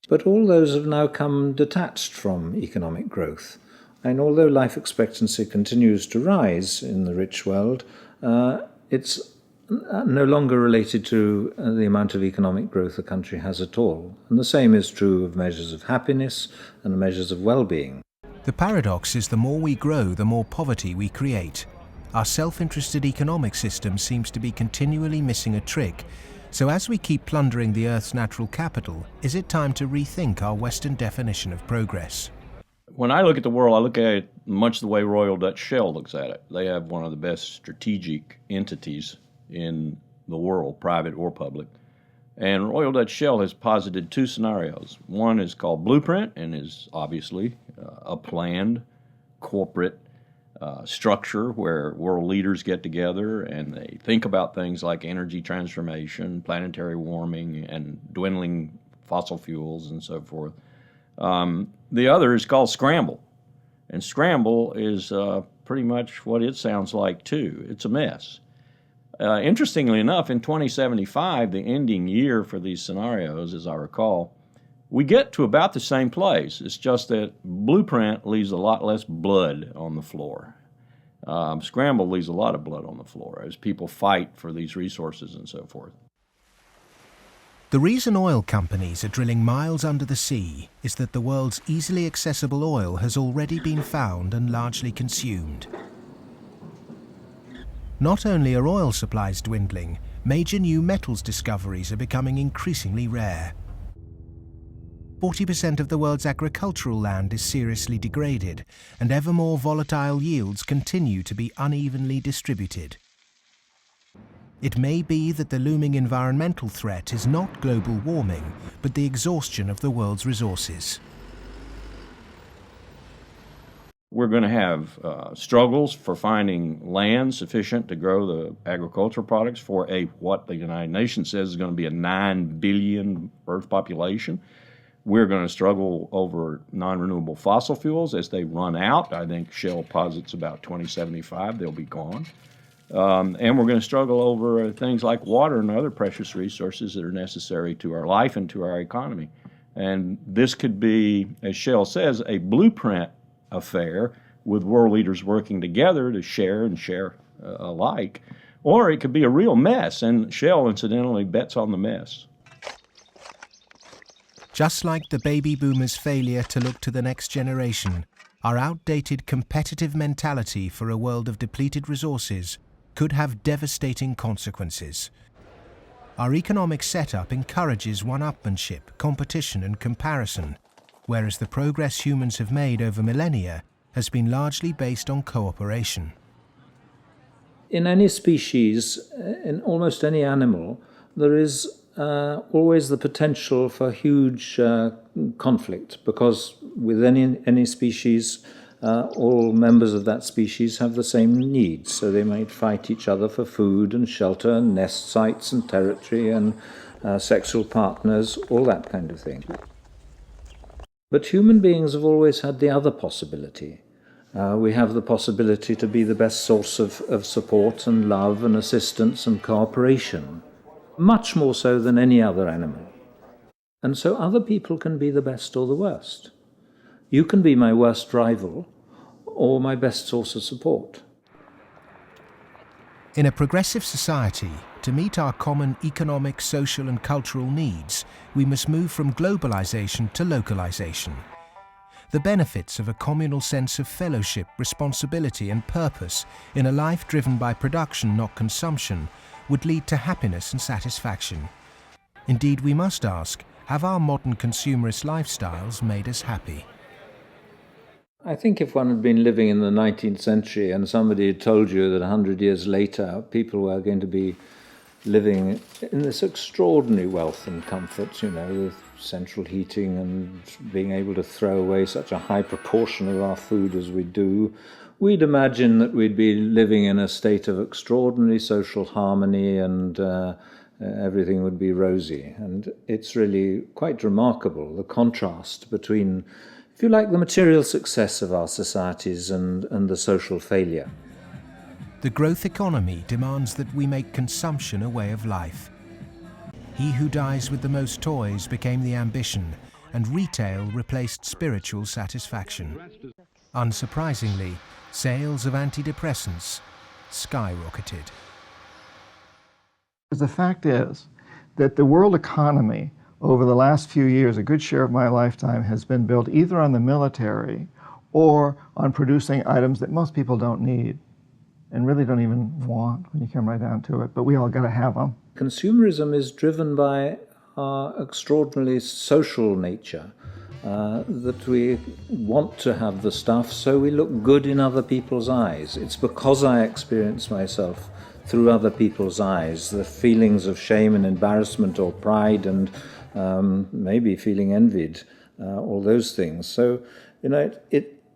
But all those have now come detached from economic growth. And although life expectancy continues to rise in the rich world, it's no longer related to the amount of economic growth a country has at all. And the same is true of measures of happiness and measures of well-being. The paradox is the more we grow, the more poverty we create. Our self-interested economic system seems to be continually missing a trick. So as we keep plundering the Earth's natural capital, is it time to rethink our Western definition of progress? When I look at the world, I look at it much the way Royal Dutch Shell looks at it. They have one of the best strategic entities in the world, private or public. And Royal Dutch Shell has posited two scenarios. One is called Blueprint and is obviously a planned corporate structure where world leaders get together and they think about things like energy transformation, planetary warming, and dwindling fossil fuels and so forth. The other is called Scramble. And Scramble is pretty much what it sounds like too. It's a mess. Interestingly enough, in 2075, the ending year for these scenarios, as I recall, we get to about the same place. It's just that Blueprint leaves a lot less blood on the floor. Scramble leaves a lot of blood on the floor as people fight for these resources and so forth. The reason oil companies are drilling miles under the sea is that the world's easily accessible oil has already been found and largely consumed. Not only are oil supplies dwindling, major new metals discoveries are becoming increasingly rare. 40% of the world's agricultural land is seriously degraded, and ever more volatile yields continue to be unevenly distributed. It may be that the looming environmental threat is not global warming, but the exhaustion of the world's resources. We're going to have struggles for finding land sufficient to grow the agricultural products for what the United Nations says is going to be a 9 billion Earth population. We're going to struggle over non-renewable fossil fuels as they run out. I think Shell posits about 2075 they'll be gone. And we're going to struggle over things like water and other precious resources that are necessary to our life and to our economy. And this could be, as Shell says, a blueprint affair with world leaders working together to share and share alike. Or it could be a real mess, and Shell, incidentally, bets on the mess. Just like the baby boomers' failure to look to the next generation, our outdated competitive mentality for a world of depleted resources could have devastating consequences. Our economic setup encourages one-upmanship, competition and comparison, whereas the progress humans have made over millennia has been largely based on cooperation. In any species, in almost any animal, there is always the potential for huge conflict, because with any species, all members of that species have the same needs. So they might fight each other for food and shelter and nest sites and territory and sexual partners, all that kind of thing. But human beings have always had the other possibility. We have the possibility to be the best source of support and love and assistance and cooperation, much more so than any other animal. And so other people can be the best or the worst. You can be my worst rival or my best source of support. In a progressive society, to meet our common economic, social and cultural needs, we must move from globalization to localization. The benefits of a communal sense of fellowship, responsibility and purpose in a life driven by production, not consumption, would lead to happiness and satisfaction. Indeed, we must ask, have our modern consumerist lifestyles made us happy? I think if one had been living in the 19th century and somebody had told you that 100 years later people were going to be living in this extraordinary wealth and comfort, with central heating and being able to throw away such a high proportion of our food as we do, we'd imagine that we'd be living in a state of extraordinary social harmony and everything would be rosy. And it's really quite remarkable, the contrast between, if you like, the material success of our societies and the social failure. The growth economy demands that we make consumption a way of life. He who dies with the most toys became the ambition, and retail replaced spiritual satisfaction. Unsurprisingly, sales of antidepressants skyrocketed. The fact is that the world economy over the last few years, a good share of my lifetime, has been built either on the military or on producing items that most people don't need and really don't even want when you come right down to it, but we all got to have them. Consumerism is driven by our extraordinarily social nature, that we want to have the stuff so we look good in other people's eyes. It's because I experience myself through other people's eyes, the feelings of shame and embarrassment or pride and maybe feeling envied, all those things. So,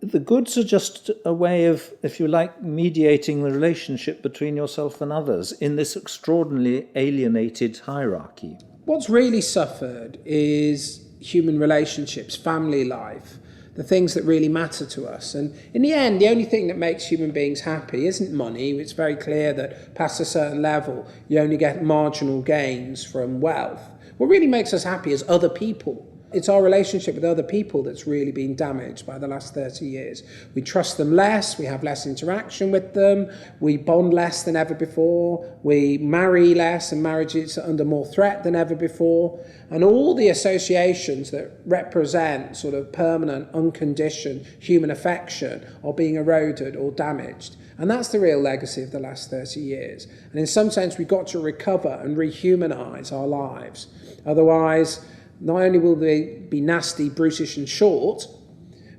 the goods are just a way of, if you like, mediating the relationship between yourself and others in this extraordinarily alienated hierarchy. What's really suffered is human relationships, family life, the things that really matter to us. And in the end, the only thing that makes human beings happy isn't money. It's very clear that past a certain level, you only get marginal gains from wealth. What really makes us happy is other people. It's our relationship with other people that's really been damaged by the last 30 years. We trust them less, we have less interaction with them, we bond less than ever before, we marry less and marriage is under more threat than ever before. And all the associations that represent sort of permanent, unconditioned human affection are being eroded or damaged. And that's the real legacy of the last 30 years. And in some sense, we've got to recover and rehumanize our lives. Otherwise, not only will they be nasty, brutish and short,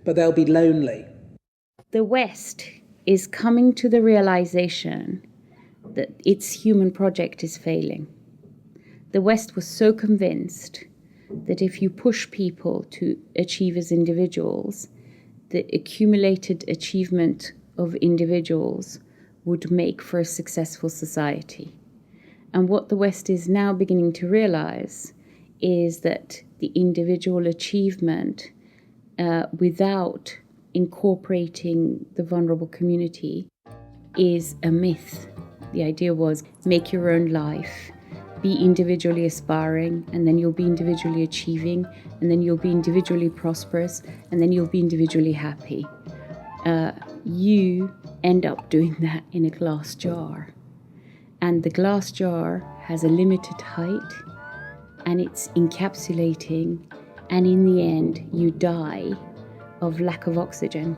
but they'll be lonely. The West is coming to the realization that its human project is failing. The West was so convinced that if you push people to achieve as individuals, the accumulated achievement of individuals would make for a successful society. And what the West is now beginning to realize is that the individual achievement without incorporating the vulnerable community is a myth. The idea was make your own life, be individually aspiring, and then you'll be individually achieving, and then you'll be individually prosperous, and then you'll be individually happy. You end up doing that in a glass jar. And the glass jar has a limited height, and it's encapsulating, and in the end, you die of lack of oxygen.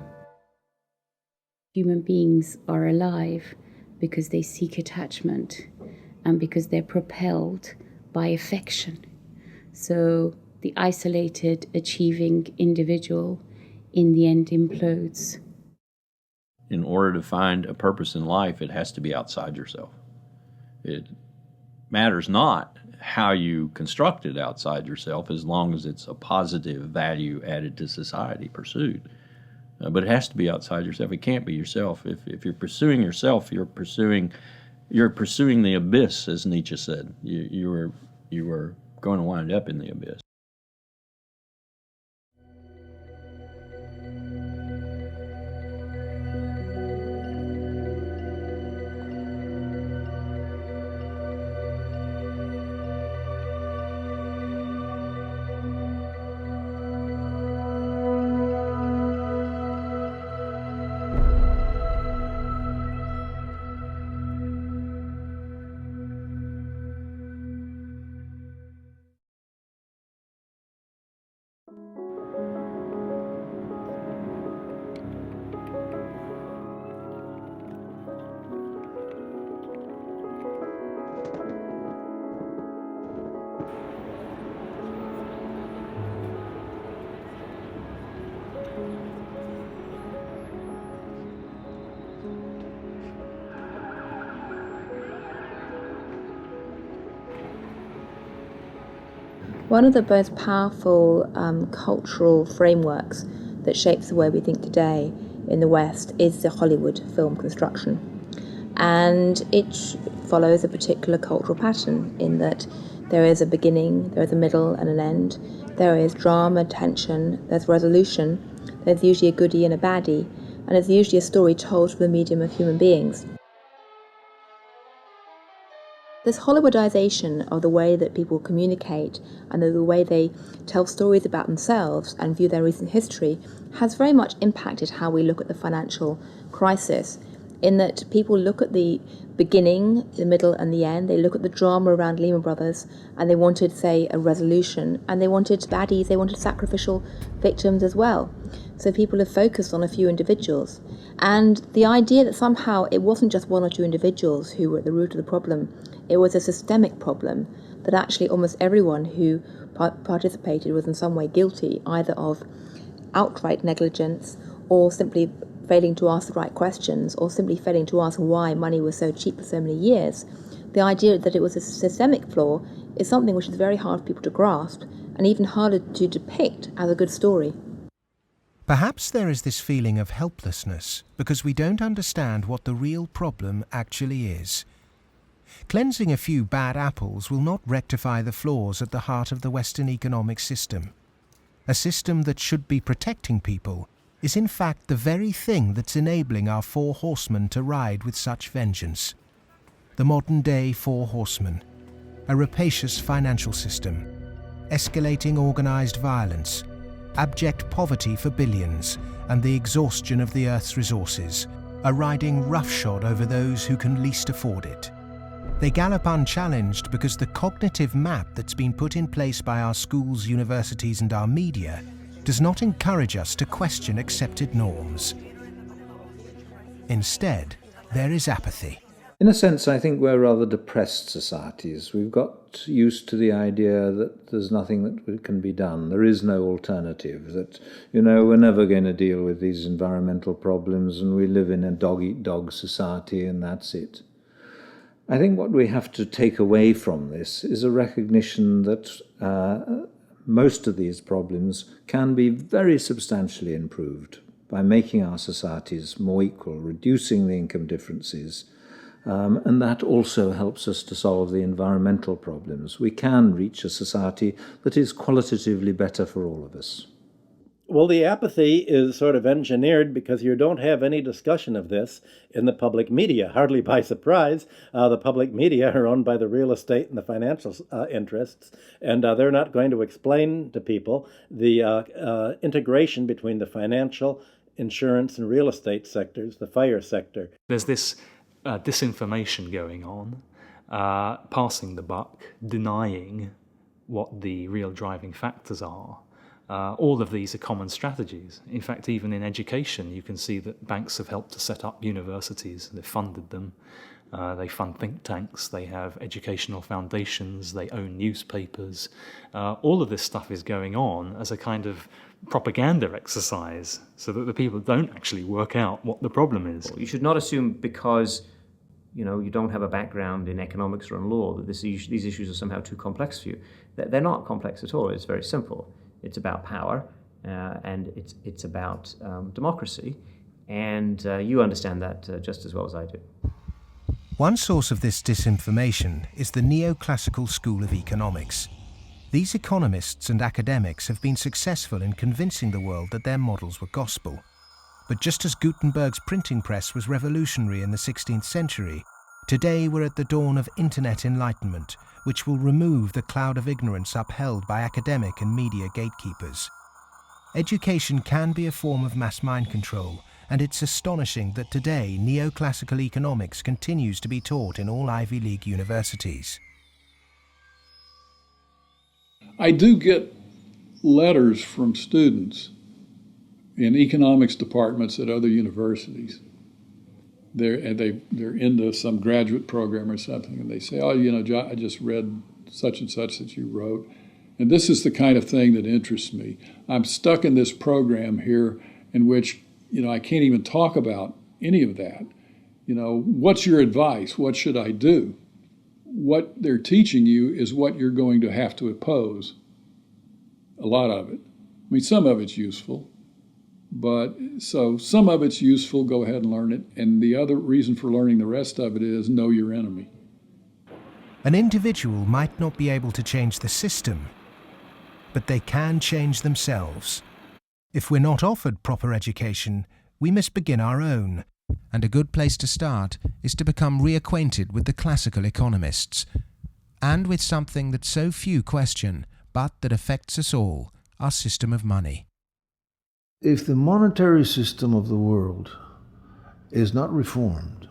Human beings are alive because they seek attachment and because they're propelled by affection. So the isolated, achieving individual in the end implodes. In order to find a purpose in life, it has to be outside yourself. It matters not how you construct it outside yourself, as long as it's a positive value added to society pursued. But it has to be outside yourself. It can't be yourself. If you're pursuing yourself, you're pursuing the abyss, as Nietzsche said. You are going to wind up in the abyss. One of the most powerful cultural frameworks that shapes the way we think today in the West is the Hollywood film construction. And it follows a particular cultural pattern in that there is a beginning, there is a middle and an end, there is drama, tension, there's resolution, there's usually a goodie and a baddie, and there's usually a story told through the medium of human beings. This Hollywoodization of the way that people communicate and the way they tell stories about themselves and view their recent history has very much impacted how we look at the financial crisis, in that people look at the beginning, the middle and the end. They look at the drama around Lehman Brothers and they wanted, say, a resolution, and they wanted baddies, they wanted sacrificial victims as well. So people have focused on a few individuals. And the idea that somehow it wasn't just one or two individuals who were at the root of the problem, it was a systemic problem, that actually almost everyone who participated was in some way guilty, either of outright negligence or simply failing to ask the right questions or simply failing to ask why money was so cheap for so many years. The idea that it was a systemic flaw is something which is very hard for people to grasp and even harder to depict as a good story. Perhaps there is this feeling of helplessness because we don't understand what the real problem actually is. Cleansing a few bad apples will not rectify the flaws at the heart of the Western economic system. A system that should be protecting people is in fact the very thing that's enabling our four horsemen to ride with such vengeance. The modern-day four horsemen: a rapacious financial system, escalating organised violence, abject poverty for billions, and the exhaustion of the Earth's resources, are riding roughshod over those who can least afford it. They gallop unchallenged because the cognitive map that's been put in place by our schools, universities, and our media does not encourage us to question accepted norms. Instead, there is apathy. In a sense, I think we're rather depressed societies. We've got used to the idea that there's nothing that can be done. There is no alternative, that, we're never going to deal with these environmental problems and we live in a dog-eat-dog society and that's it. I think what we have to take away from this is a recognition that most of these problems can be very substantially improved by making our societies more equal, reducing the income differences, and that also helps us to solve the environmental problems. We can reach a society that is qualitatively better for all of us. Well, the apathy is sort of engineered because you don't have any discussion of this in the public media. Hardly by surprise, the public media are owned by the real estate and the financial interests, and they're not going to explain to people the integration between the financial, insurance, and real estate sectors, the fire sector. There's this disinformation going on, passing the buck, denying what the real driving factors are. All of these are common strategies. In fact, even in education, you can see that banks have helped to set up universities. They've funded them. They fund think tanks. They have educational foundations. They own newspapers. All of this stuff is going on as a kind of propaganda exercise so that the people don't actually work out what the problem is. You should not assume because you don't have a background in economics or in law that these issues are somehow too complex for you. They're not complex at all. It's very simple. It's about power, and it's about democracy, and you understand that just as well as I do. One source of this disinformation is the neoclassical school of economics. These economists and academics have been successful in convincing the world that their models were gospel. But just as Gutenberg's printing press was revolutionary in the 16th century, today we're at the dawn of internet enlightenment, which will remove the cloud of ignorance upheld by academic and media gatekeepers. Education can be a form of mass mind control, and it's astonishing that today neoclassical economics continues to be taught in all Ivy League universities. I do get letters from students in economics departments at other universities. They're into some graduate program or something, and they say, John, I just read such and such that you wrote, and this is the kind of thing that interests me. I'm stuck in this program here in which, I can't even talk about any of that. What's your advice? What should I do? What they're teaching you is what you're going to have to oppose. A lot of it. I mean, some of it's useful. But so some of it's useful, go ahead and learn it. And the other reason for learning the rest of it is know your enemy. An individual might not be able to change the system, but they can change themselves. If we're not offered proper education, we must begin our own. And a good place to start is to become reacquainted with the classical economists, and with something that so few question, but that affects us all, our system of money. If the monetary system of the world is not reformed,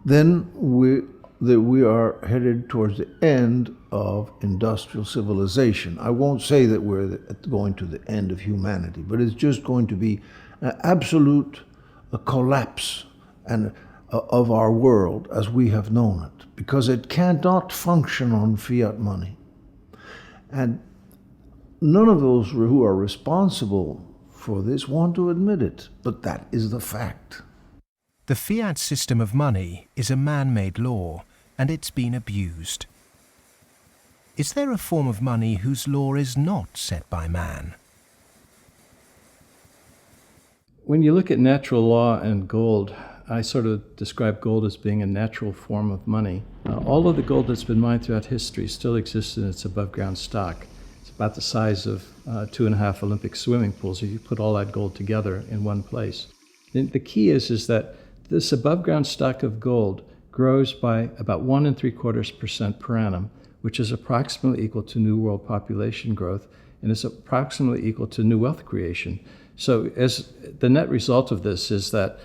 then we are headed towards the end of industrial civilization. I won't say that we're going to the end of humanity, but it's just going to be an absolute collapse of our world as we have known it, because it cannot function on fiat money. And none of those who are responsible for this want to admit it, but that is the fact. The fiat system of money is a man-made law, and it's been abused. Is there a form of money whose law is not set by man? When you look at natural law and gold, I sort of describe gold as being a natural form of money. All of the gold that's been mined throughout history still exists in its above-ground stock. It's about the size of 2.5 Olympic swimming pools if you put all that gold together in one place. The key is that this above-ground stock of gold grows by about 1 3/4% per annum, which is approximately equal to new world population growth, and is approximately equal to new wealth creation. So as the net result of this is that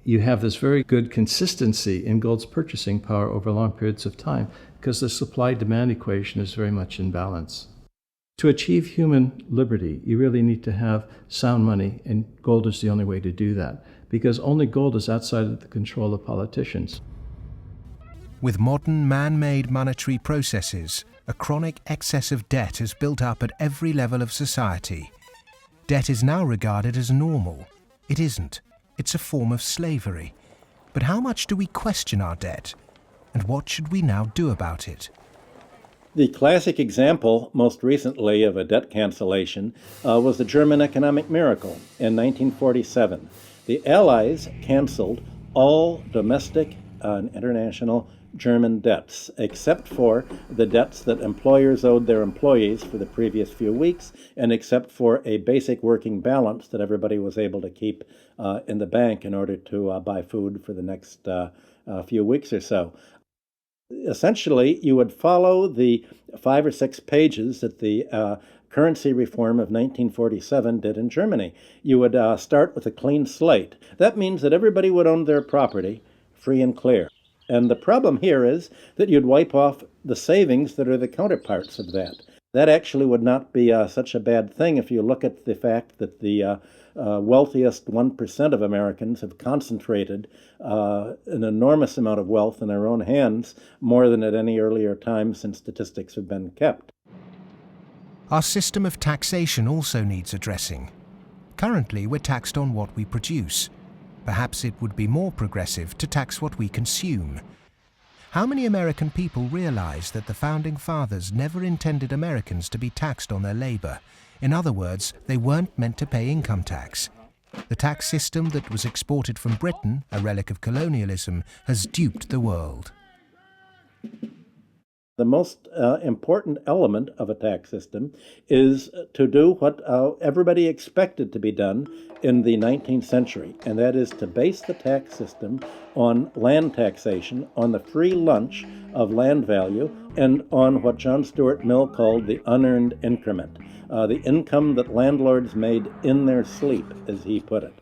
you have this very good consistency in gold's purchasing power over long periods of time, because the supply-demand equation is very much in balance. To achieve human liberty, you really need to have sound money, and gold is the only way to do that, because only gold is outside of the control of politicians. With modern man-made monetary processes, a chronic excess of debt has built up at every level of society. Debt is now regarded as normal. It isn't. It's a form of slavery. But how much do we question our debt? And what should we now do about it? The classic example, most recently, of a debt cancellation was the German economic miracle in 1947. The Allies canceled all domestic and international German debts, except for the debts that employers owed their employees for the previous few weeks, and except for a basic working balance that everybody was able to keep in the bank in order to buy food for the next few weeks or so. Essentially, you would follow the 5 or 6 pages that the currency reform of 1947 did in Germany. You would start with a clean slate. That means that everybody would own their property free and clear. And the problem here is that you'd wipe off the savings that are the counterparts of that. That actually would not be such a bad thing if you look at the fact that the wealthiest 1% of Americans have concentrated an enormous amount of wealth in their own hands, more than at any earlier time since statistics have been kept. Our system of taxation also needs addressing. Currently, we're taxed on what we produce. Perhaps it would be more progressive to tax what we consume. How many American people realize that the Founding Fathers never intended Americans to be taxed on their labor? In other words, they weren't meant to pay income tax. The tax system that was exported from Britain, a relic of colonialism, has duped the world. The most important element of a tax system is to do what everybody expected to be done in the 19th century, and that is to base the tax system on land taxation, on the free lunch of land value, and on what John Stuart Mill called the unearned increment, the income that landlords made in their sleep, as he put it.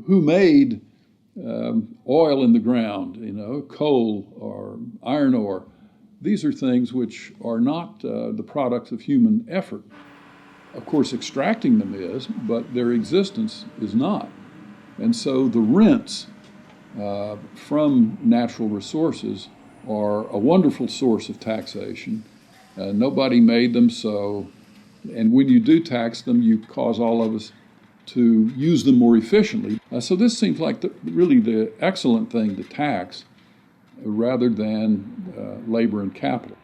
Who made oil in the ground, coal or iron ore? These are things which are not the products of human effort. Of course, extracting them is, but their existence is not. And so the rents from natural resources are a wonderful source of taxation. Nobody made them, and when you do tax them, you cause all of us to use them more efficiently. So this seems like really the excellent thing to tax, rather than labor and capital.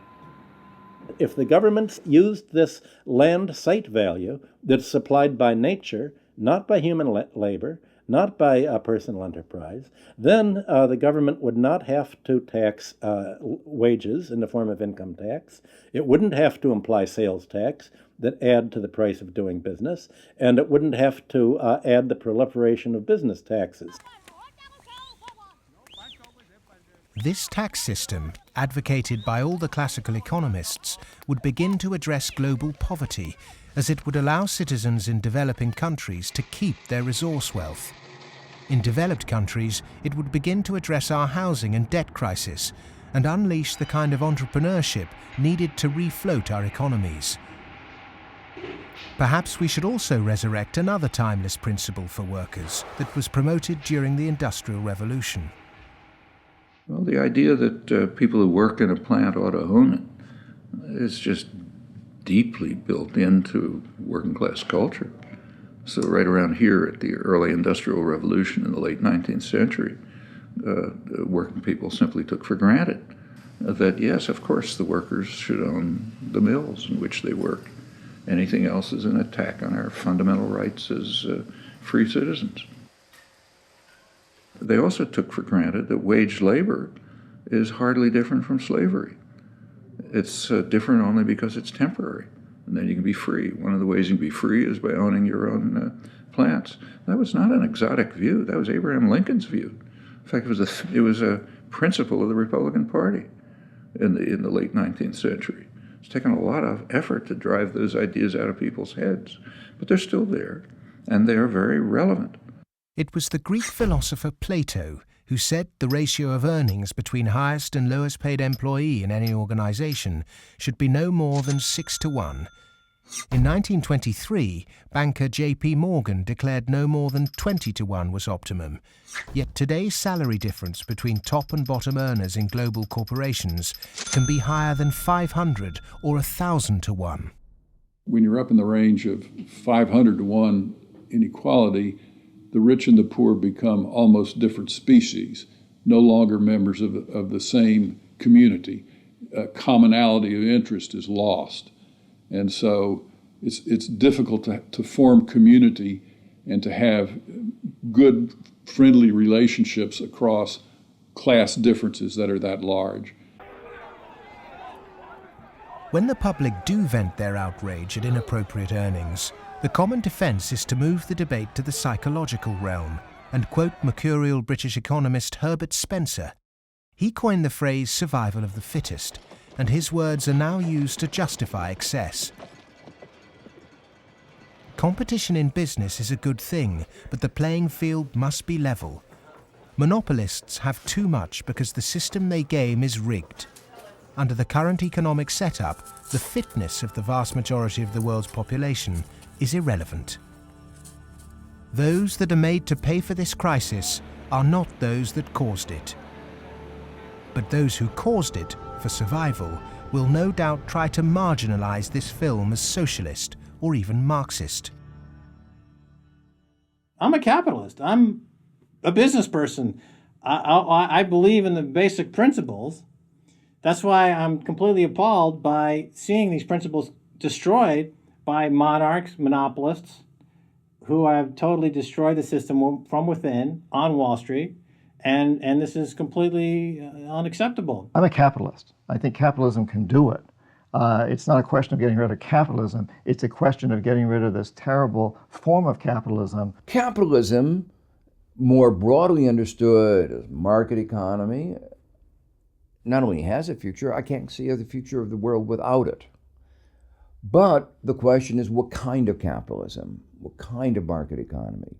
If the government used this land site value that's supplied by nature, not by human labor, not by personal enterprise, then the government would not have to tax wages in the form of income tax. It wouldn't have to imply sales tax that add to the price of doing business, and it wouldn't have to add the proliferation of business taxes. This tax system, advocated by all the classical economists, would begin to address global poverty, as it would allow citizens in developing countries to keep their resource wealth. In developed countries, it would begin to address our housing and debt crisis and unleash the kind of entrepreneurship needed to refloat our economies. Perhaps we should also resurrect another timeless principle for workers that was promoted during the Industrial Revolution. Well, the idea that people who work in a plant ought to own it is just deeply built into working class culture. So right around here at the early Industrial Revolution in the late 19th century, working people simply took for granted that, yes, of course, the workers should own the mills in which they work. Anything else is an attack on our fundamental rights as free citizens. They also took for granted that wage labor is hardly different from slavery. It's different only because it's temporary, and then you can be free. One of the ways you can be free is by owning your own plants. That was not an exotic view. That was Abraham Lincoln's view. In fact, it was a principle of the Republican Party in the late 19th century. It's taken a lot of effort to drive those ideas out of people's heads, but they're still there, and they are very relevant. It was the Greek philosopher Plato who said the ratio of earnings between highest and lowest paid employee in any organization should be no more than 6-to-1. In 1923, banker J.P. Morgan declared no more than 20-to-1 was optimum. Yet today's salary difference between top and bottom earners in global corporations can be higher than 500 or 1,000-to-1. When you're up in the range of 500-to-1 inequality, the rich and the poor become almost different species, no longer members of the same community. commonality of interest is lost. And so it's difficult to form community and to have good, friendly relationships across class differences that are that large. When the public do vent their outrage at inappropriate earnings, the common defence is to move the debate to the psychological realm and quote mercurial British economist Herbert Spencer. He coined the phrase survival of the fittest, and his words are now used to justify excess. Competition in business is a good thing, but the playing field must be level. Monopolists have too much because the system they game is rigged. Under the current economic setup, the fitness of the vast majority of the world's population is irrelevant. Those that are made to pay for this crisis are not those that caused it. But those who caused it, for survival, will no doubt try to marginalize this film as socialist or even Marxist. I'm a capitalist. I'm a business person. I believe in the basic principles. That's why I'm completely appalled by seeing these principles destroyed by monarchs, monopolists, who have totally destroyed the system from within on Wall Street. And this is completely unacceptable. I'm a capitalist. I think capitalism can do it. It's not a question of getting rid of capitalism. It's a question of getting rid of this terrible form of capitalism. Capitalism, more broadly understood as market economy, not only has a future, I can't see the future of the world without it. But the question is, what kind of capitalism? What kind of market economy?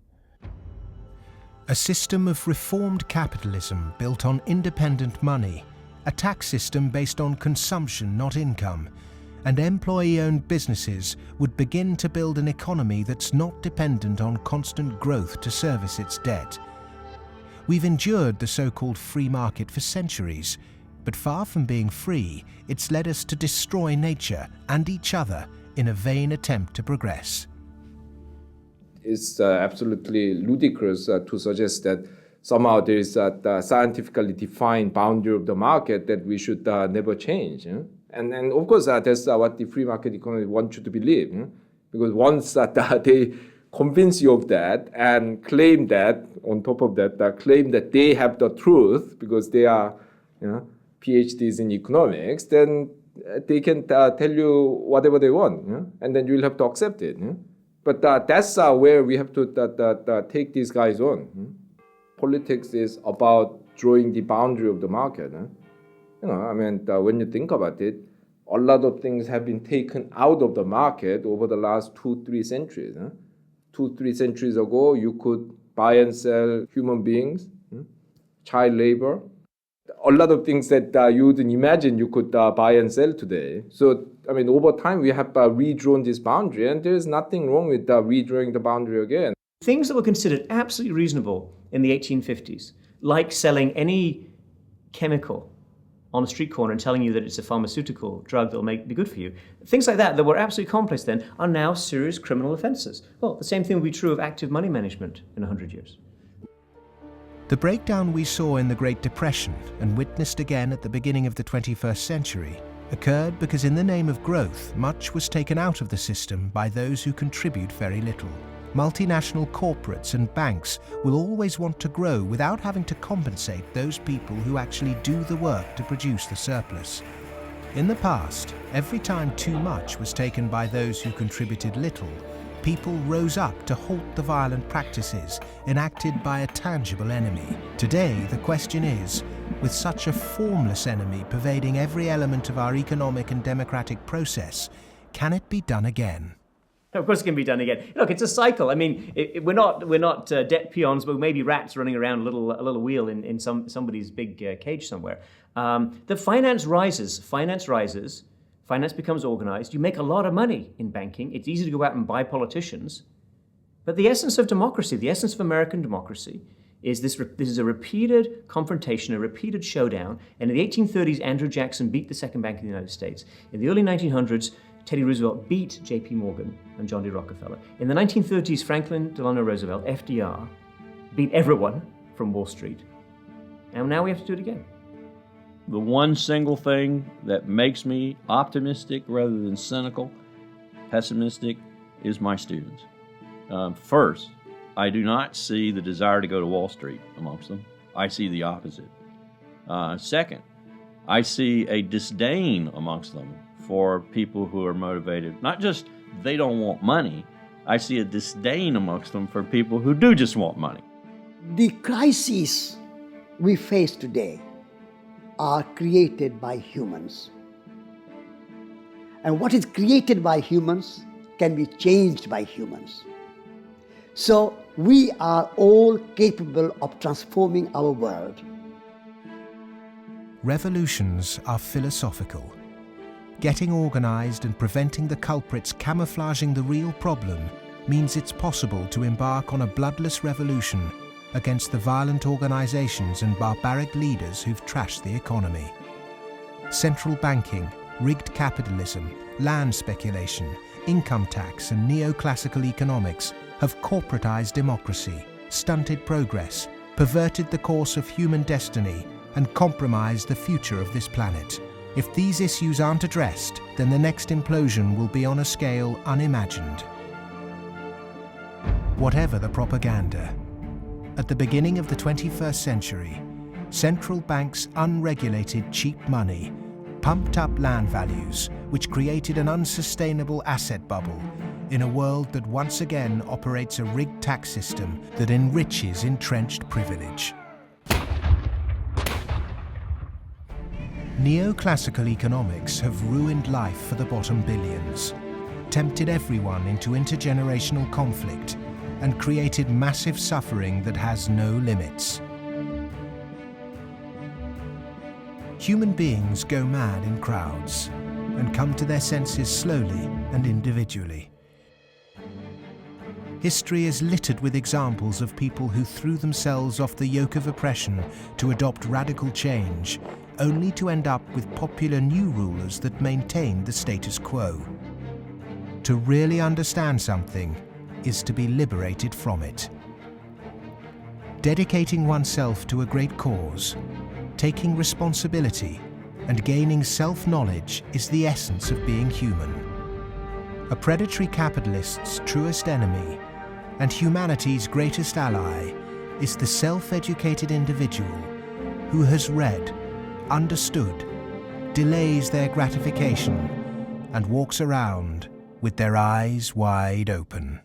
A system of reformed capitalism built on independent money, a tax system based on consumption, not income, and employee-owned businesses would begin to build an economy that's not dependent on constant growth to service its debt. We've endured the so-called free market for centuries, but far from being free, it's led us to destroy nature and each other in a vain attempt to progress. It's absolutely ludicrous to suggest that somehow there is a scientifically defined boundary of the market that we should never change. And of course, that's what the free market economy wants you to believe. Because once they convince you of that and claim that, on top of that, claim that they have the truth because they are PhDs in economics, then they can tell you whatever they want, and then you'll have to accept it. But that's where we have to take these guys on. Politics is about drawing the boundary of the market. When you think about it, a lot of things have been taken out of the market over the last 2-3 centuries. 2-3 centuries ago, you could buy and sell human beings, child labor, a lot of things that you wouldn't imagine you could buy and sell today. So, over time, we have redrawn this boundary, and there's nothing wrong with redrawing the boundary again. Things that were considered absolutely reasonable in the 1850s, like selling any chemical on a street corner and telling you that it's a pharmaceutical drug that will be good for you, things like that were absolutely commonplace then, are now serious criminal offences. Well, the same thing will be true of active money management in 100 years. The breakdown we saw in the Great Depression and witnessed again at the beginning of the 21st century occurred because in the name of growth, much was taken out of the system by those who contribute very little. Multinational corporates and banks will always want to grow without having to compensate those people who actually do the work to produce the surplus. In the past, every time too much was taken by those who contributed little, people rose up to halt the violent practices enacted by a tangible enemy. Today, the question is, with such a formless enemy pervading every element of our economic and democratic process, can it be done again? Of course it can be done again. Look, it's a cycle. We're not debt peons, but maybe rats running around a little wheel in somebody's big cage somewhere. The finance rises, finance becomes organized. You make a lot of money in banking. It's easy to go out and buy politicians. But the essence of democracy, the essence of American democracy, is this is a repeated confrontation, a repeated showdown. And in the 1830s, Andrew Jackson beat the second bank of the United States. In the early 1900s, Teddy Roosevelt beat J.P. Morgan and John D. Rockefeller. In the 1930s, Franklin Delano Roosevelt, FDR, beat everyone from Wall Street. And now we have to do it again. the one single thing that makes me optimistic rather than cynical, pessimistic, is my students. First, I do not see the desire to go to Wall Street amongst them. I see the opposite. Second, I see a disdain amongst them for people who are motivated. Not just they don't want money, I see a disdain amongst them for people who do just want money. The crises we face today are created by humans. And what is created by humans can be changed by humans. So we are all capable of transforming our world. Revolutions are philosophical. Getting organized and preventing the culprits camouflaging the real problem means it's possible to embark on a bloodless revolution against the violent organizations and barbaric leaders who've trashed the economy. Central banking, rigged capitalism, land speculation, income tax and neoclassical economics have corporatized democracy, stunted progress, perverted the course of human destiny and compromised the future of this planet. If these issues aren't addressed, then the next implosion will be on a scale unimagined. Whatever the propaganda, at the beginning of the 21st century, central banks' unregulated cheap money pumped up land values, which created an unsustainable asset bubble in a world that once again operates a rigged tax system that enriches entrenched privilege. Neoclassical economics have ruined life for the bottom billions, tempted everyone into intergenerational conflict, and created massive suffering that has no limits. Human beings go mad in crowds and come to their senses slowly and individually. History is littered with examples of people who threw themselves off the yoke of oppression to adopt radical change, only to end up with popular new rulers that maintain the status quo. To really understand something is to be liberated from it. Dedicating oneself to a great cause, taking responsibility, and gaining self-knowledge is the essence of being human. A predatory capitalist's truest enemy and humanity's greatest ally is the self-educated individual who has read, understood, delays their gratification, and walks around with their eyes wide open.